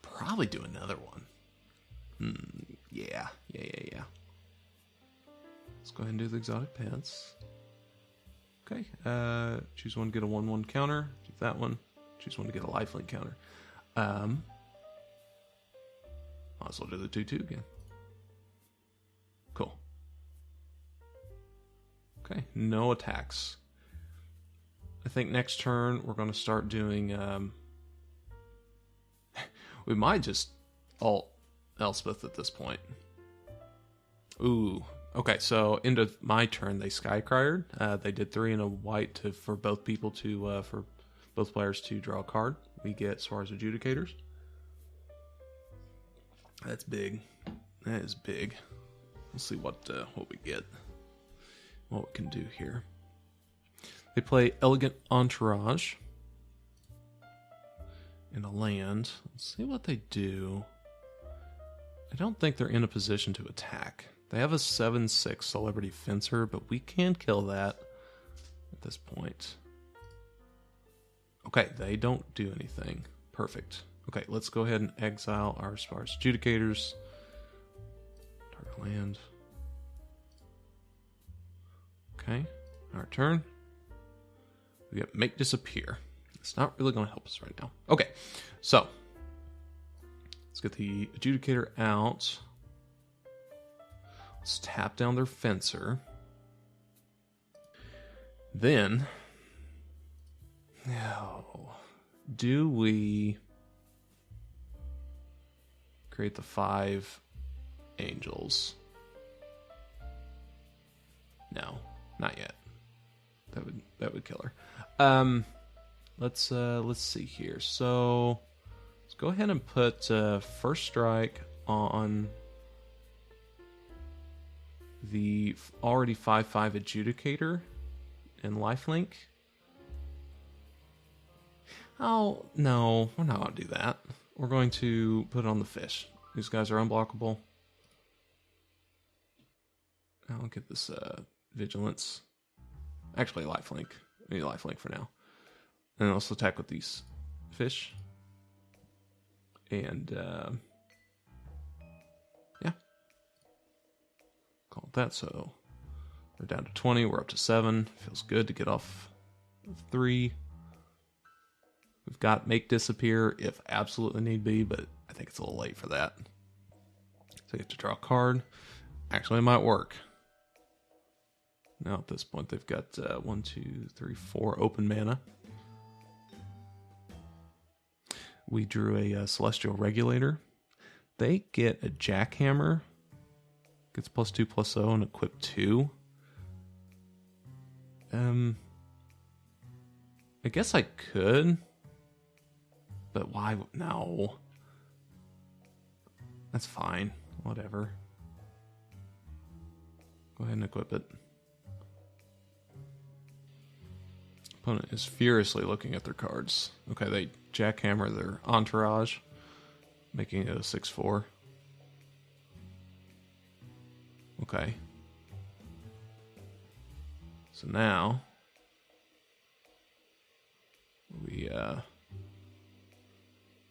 Probably do another one. Yeah. Let's go ahead and do the exotic pets. Okay, choose one to get a 1/1 counter. Do that one. Choose one to get a lifelink counter. Might as well do the 2/2 again. Cool. Okay, no attacks. I think next turn we're going to start doing... we might just alt Elspeth at this point. Ooh. Okay, so into my turn, they Skycriered. They did 3 and a white for both people to for both players to draw a card. We get Suar's Adjudicators. That's big. That is big. Let's see what we get. What we can do here. They play Elegant Entourage in a land. Let's see what they do. I don't think they're in a position to attack. They have a 7/6 Celebrity Fencer, but we can kill that at this point. Okay, they don't do anything. Perfect. Okay, let's go ahead and exile our Suar's Adjudicators. Target land. Okay, our turn. We get Make Disappear. It's not really going to help us right now. Okay, so let's get the Adjudicator out. Let's tap down their Fencer. Then, do we create the 5 angels? No, not yet. That would kill her. Let's see here. So let's go ahead and put first strike on the already 5/5 Adjudicator and lifelink. Oh no, we're not going to do that. We're going to put it on the fish. These guys are unblockable. I'll get this vigilance. Actually, lifelink. I need lifelink for now. And also attack with these fish. And, yeah. Call it that. So, we're down to 20. We're up to 7. Feels good to get off 3. We've got Make Disappear if absolutely need be, but I think it's a little late for that. So you have to draw a card. Actually, it might work. Now at this point, they've got 1, 2, 3, 4 open mana. We drew a Celestial Regulator. They get a Jackhammer. Gets +2/+0 and equip 2. I guess I could. But why? No. That's fine. Whatever. Go ahead and equip it. Opponent is furiously looking at their cards. Okay, they jackhammer their entourage, making it a 6/4. Okay. So now we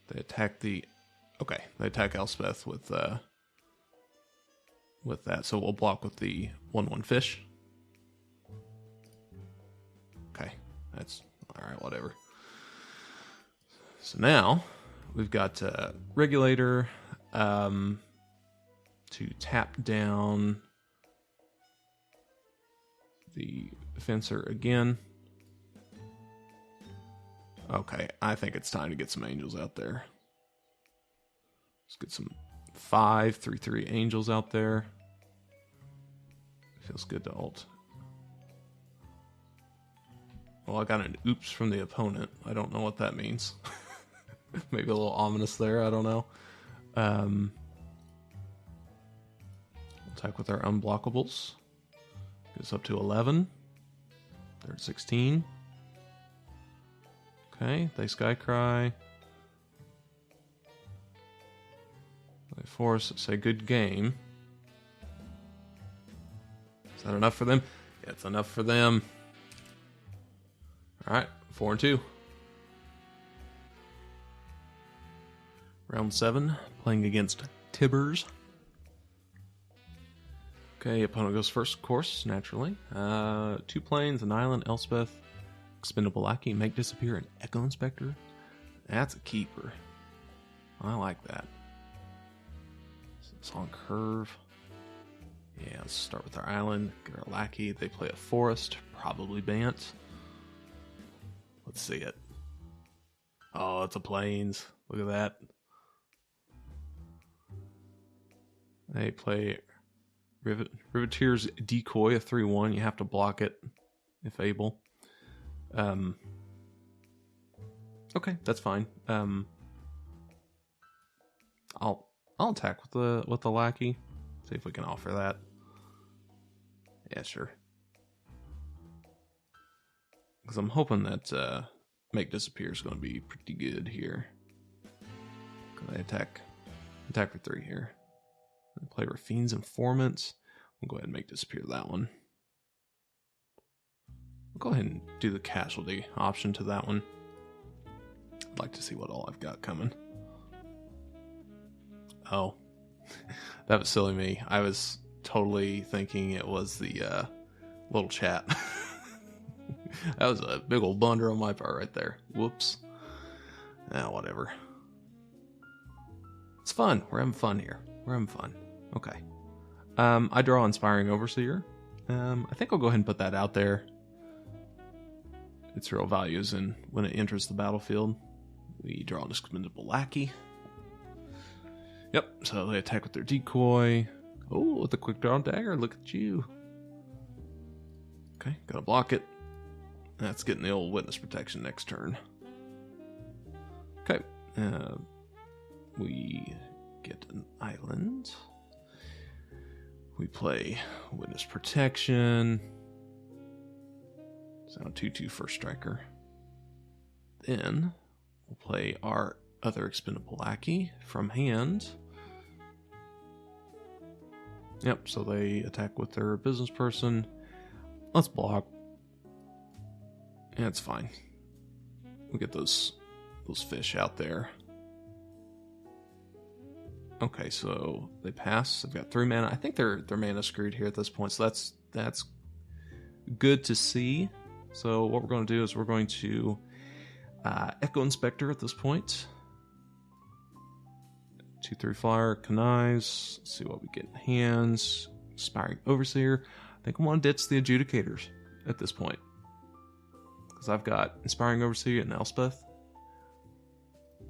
they attack the they attack Elspeth with that, so we'll block with the 1/1 fish. Okay, that's alright, whatever. So now we've got Regulator to tap down the Fencer again. Okay, I think it's time to get some angels out there. Let's get some 5/3/3 angels out there. Feels good to ult. Well, I got an oops from the opponent. I don't know what that means. Maybe a little ominous there, I don't know. Attack with our unblockables. Goes up to 11. They're at 16. Okay, they Skycry. They force, say good game. Is that enough for them? Yeah, it's enough for them. Alright, 4-2. Round 7, playing against Tibbers. Okay, opponent goes first, of course, naturally. 2 planes, an island, Elspeth, expendable lackey, make disappear an Echo Inspector. That's a keeper. I like that. It's on curve. Yeah, let's start with our island, get our lackey. They play a forest, probably Bant. Let's see it. Oh, it's a plains. Look at that. They play Riveteer's Decoy, a 3/1. You have to block it if able. Okay, that's fine. I'll attack with the lackey. See if we can offer that. Yeah, sure. Because I'm hoping that make disappear is going to be pretty good here. They attack for 3 here. And play Rafine's Informant. We'll go ahead and make disappear that one. We'll go ahead and do the casualty option to that one. I'd like to see what all I've got coming. Oh, that was silly me. I was totally thinking it was the little chat. That was a big old blunder on my part right there. Whoops. Whatever. It's fun. We're having fun here. We're having fun. Okay. I draw Inspiring Overseer. I think I'll go ahead and put that out there. Its real value is in when it enters the battlefield. We draw an expendable lackey. Yep, so they attack with their decoy. Oh, with a quick draw dagger. Look at you. Okay, gotta block it. That's getting the old witness protection next turn. Okay, we get an island. We play witness protection. So 2/2 first striker. Then we'll play our other expendable lackey from hand. Yep, so they attack with their business person. Let's block. Yeah, it's fine. We'll get those fish out there. Okay, so they pass. They've got 3 mana. I think they're mana screwed here at this point, so that's good to see. So what we're going to do is we're going to Echo Inspector at this point 2/3 flyer, connives. Let's see what we get in hands. Inspiring Overseer. I think I want to ditch the Adjudicators at this point. Because I've got Inspiring Overseer and Elspeth.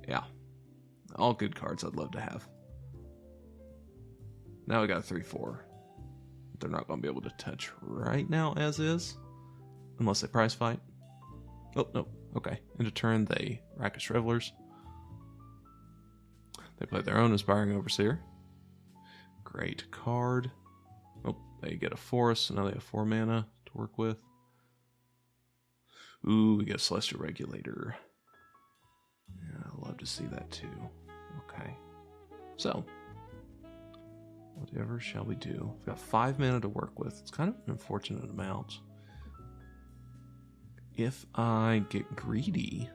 Yeah. All good cards I'd love to have. Now we got a 3/4. They're not going to be able to touch right now as is. Unless they prize fight. Oh, no. Okay. End of turn, they Rakish Revelers. They play their own Inspiring Overseer. Great card. Oh, they get a forest, so now they have 4 mana to work with. Ooh, we get a Celestial Regulator. Yeah, I'd love to see that too. Okay. So, whatever shall we do? We've got 5 mana to work with. It's kind of an unfortunate amount. If I get greedy,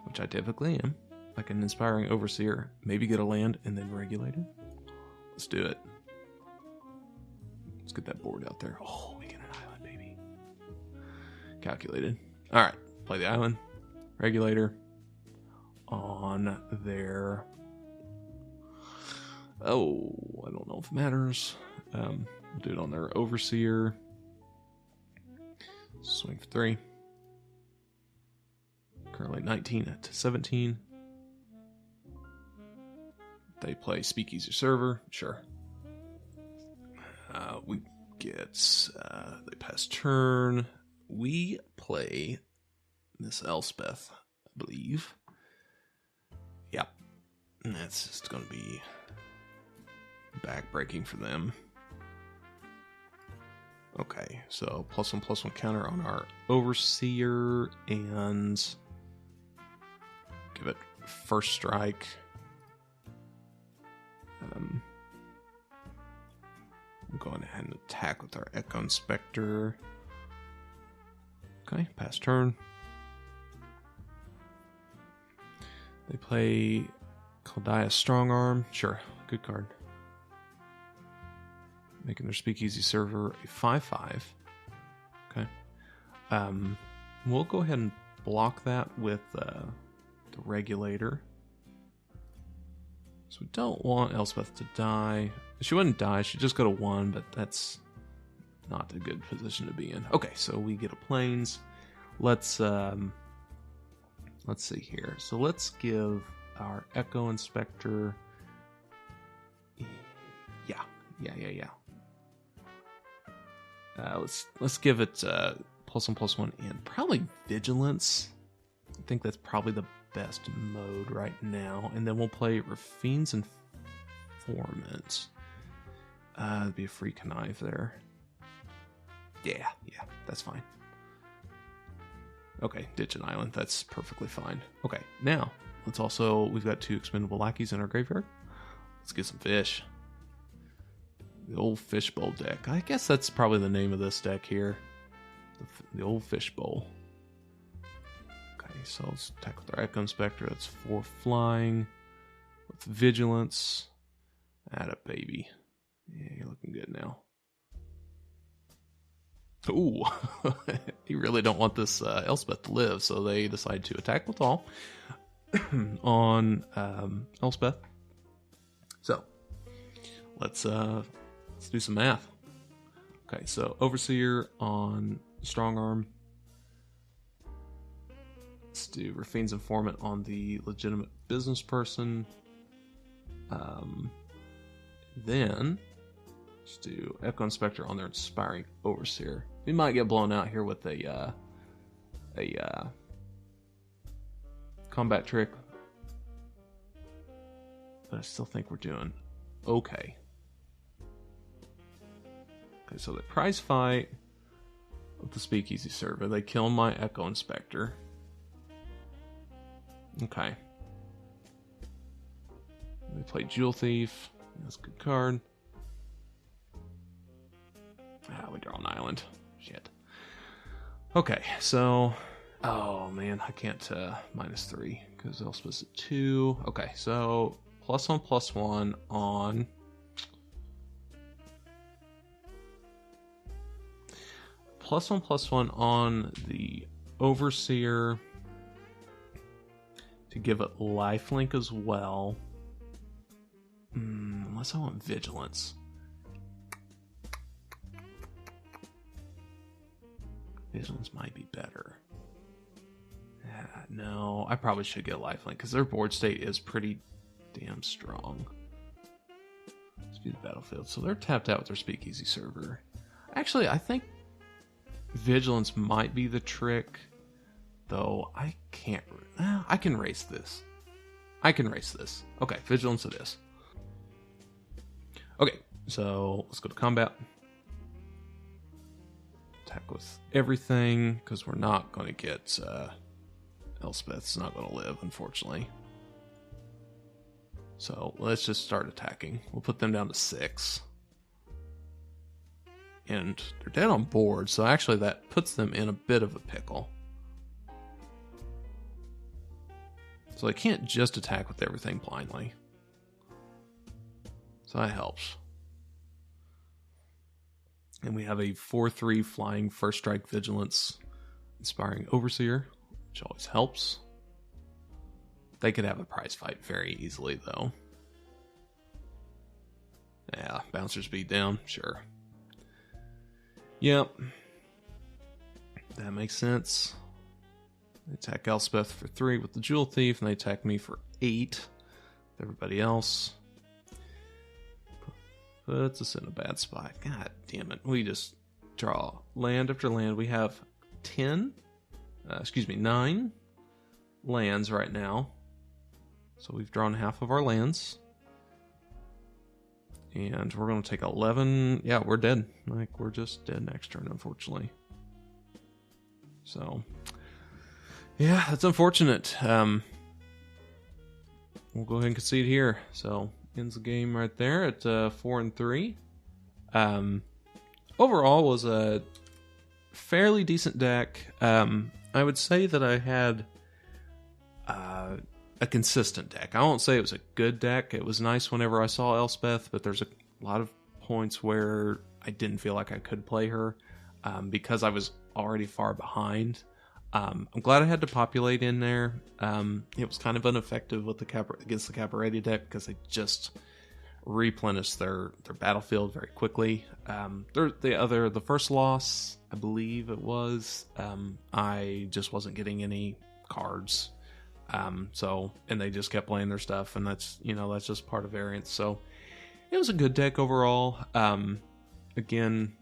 which I typically am, like an Inspiring Overseer, maybe get a land and then Regulator. Let's do it. Let's get that board out there. Oh, we get an island, baby. Calculated. Alright, play the island. Regulator. On their... Oh, I don't know if it matters. We'll do it on their Overseer. Swing for 3. Currently 19 to 17. They play Speakeasy Server. Sure. We get... they pass turn. We play this Elspeth, I believe. Yep. And that's just going to be backbreaking for them. Okay, so +1/+1 counter on our Overseer and give it first strike. I'm going ahead and attack with our Echo Inspector. Okay, pass turn. They play Kaldiah Strongarm. Sure, good card. Making their Speakeasy Server a 5/5. Okay. We'll go ahead and block that with the Regulator. So we don't want Elspeth to die. She wouldn't die, she'd just go to 1, but that's not a good position to be in. Okay, so we get a Plains. Let's see here. So let's give our Echo Inspector... Yeah. Let's give it +1/+1 and probably Vigilance. I think that's probably the best mode right now. And then we'll play Rafine's Informant. It'd be a free connive there. Yeah, that's fine. Okay, ditch an island. That's perfectly fine. Okay, now we've got 2 expendable lackeys in our graveyard. Let's get some fish. The old Fishbowl deck. I guess that's probably the name of this deck here. The old Fishbowl. Okay, so let's attack with our Echo Inspector. That's 4 flying. With Vigilance. Atta baby. Yeah, you're looking good now. Ooh. You really don't want this Elspeth to live, so they decide to attack with all on Elspeth. So, let's do some math. Okay, so Overseer on Strongarm. Let's do Rafine's Informant on the Legitimate Business Person. Then let's do Echo Inspector on their Inspiring Overseer. We might get blown out here with a combat trick, but I still think we're doing okay. Okay, so they prize fight with the Speakeasy Server. They kill my Echo Inspector. Okay. They play Jewel Thief. That's a good card. We draw an island. Shit. Okay, so... Oh, man, I can't -3 because Elspeth's at 2. Okay, so +1/+1 on... +1/+1 on the Overseer to give it lifelink as well. unless I want Vigilance. Vigilance might be better. No, I probably should get Lifelink because their board state is pretty damn strong. Let's view the battlefield. So they're tapped out with their Speakeasy server. Actually, I think Vigilance might be the trick, though I can't. I can race this. Okay, Vigilance it is. Okay, so let's go to combat. Attack with everything, because we're not going to get... Elspeth's not going to live, unfortunately. So let's just start attacking. We'll put them down to 6. And they're dead on board, so actually that puts them in a bit of a pickle. So they can't just attack with everything blindly. So that helps. And we have a 4/3 flying first strike vigilance, inspiring overseer, which always helps. They could have a prize fight very easily, though. Yeah, bouncers beat down, sure. Yep. That makes sense. They attack Elspeth for 3 with the Jewel Thief, and they attack me for 8 with everybody else. Puts us in a bad spot. God damn it. We just draw land after land. We have 9 lands right now. So we've drawn half of our lands. And we're going to take 11. Yeah, we're dead. Like, we're just dead next turn, unfortunately. So, yeah, that's unfortunate. We'll go ahead and concede here. So, ends the game right there at 4-3. Overall was a fairly decent deck. I would say that I had a consistent deck. I won't say it was a good deck. It was nice whenever I saw Elspeth, but there's a lot of points where I didn't feel like I could play her because I was already far behind. I'm glad I had to populate in there. It was kind of ineffective with against the Caporetti deck because they just replenished their battlefield very quickly. The first loss, I believe it was, I just wasn't getting any cards. And they just kept playing their stuff, and that's just part of variance. So it was a good deck overall. Again,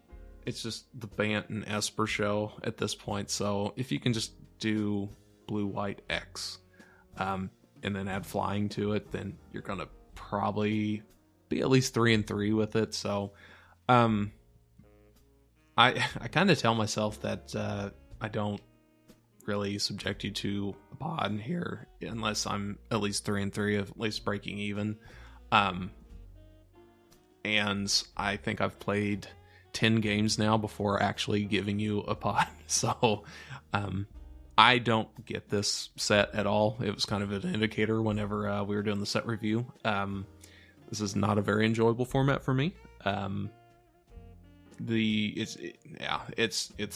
it's just the Bant and Esper show at this point. So if you can just do blue, white, X, and then add flying to it, then you're going to probably be at least 3-3 with it. So, I kind of tell myself that, I don't really subject you to a pod here unless I'm at least 3-3, at least breaking even. And I think I've played 10 games now before actually giving you a pod. So, I don't get this set at all. It was kind of an indicator whenever we were doing the set review. This is not a very enjoyable format for me. It's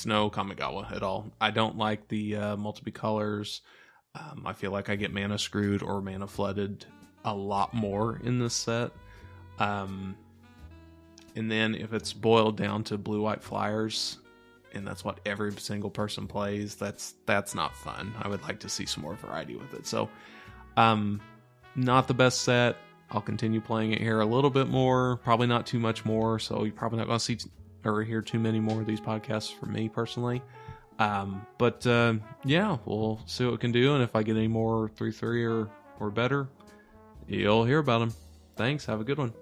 no Kamigawa at all. I don't like the multiple colors. I feel like I get mana screwed or mana flooded a lot more in this set. And then if it's boiled down to blue-white flyers, and that's what every single person plays, that's not fun. I would like to see some more variety with it. So, not the best set. I'll continue playing it here a little bit more, probably not too much more. So you're probably not going to see or hear too many more of these podcasts from me personally. But yeah, we'll see what we can do. And if I get any more 3-3 or better, you'll hear about them. Thanks. Have a good one.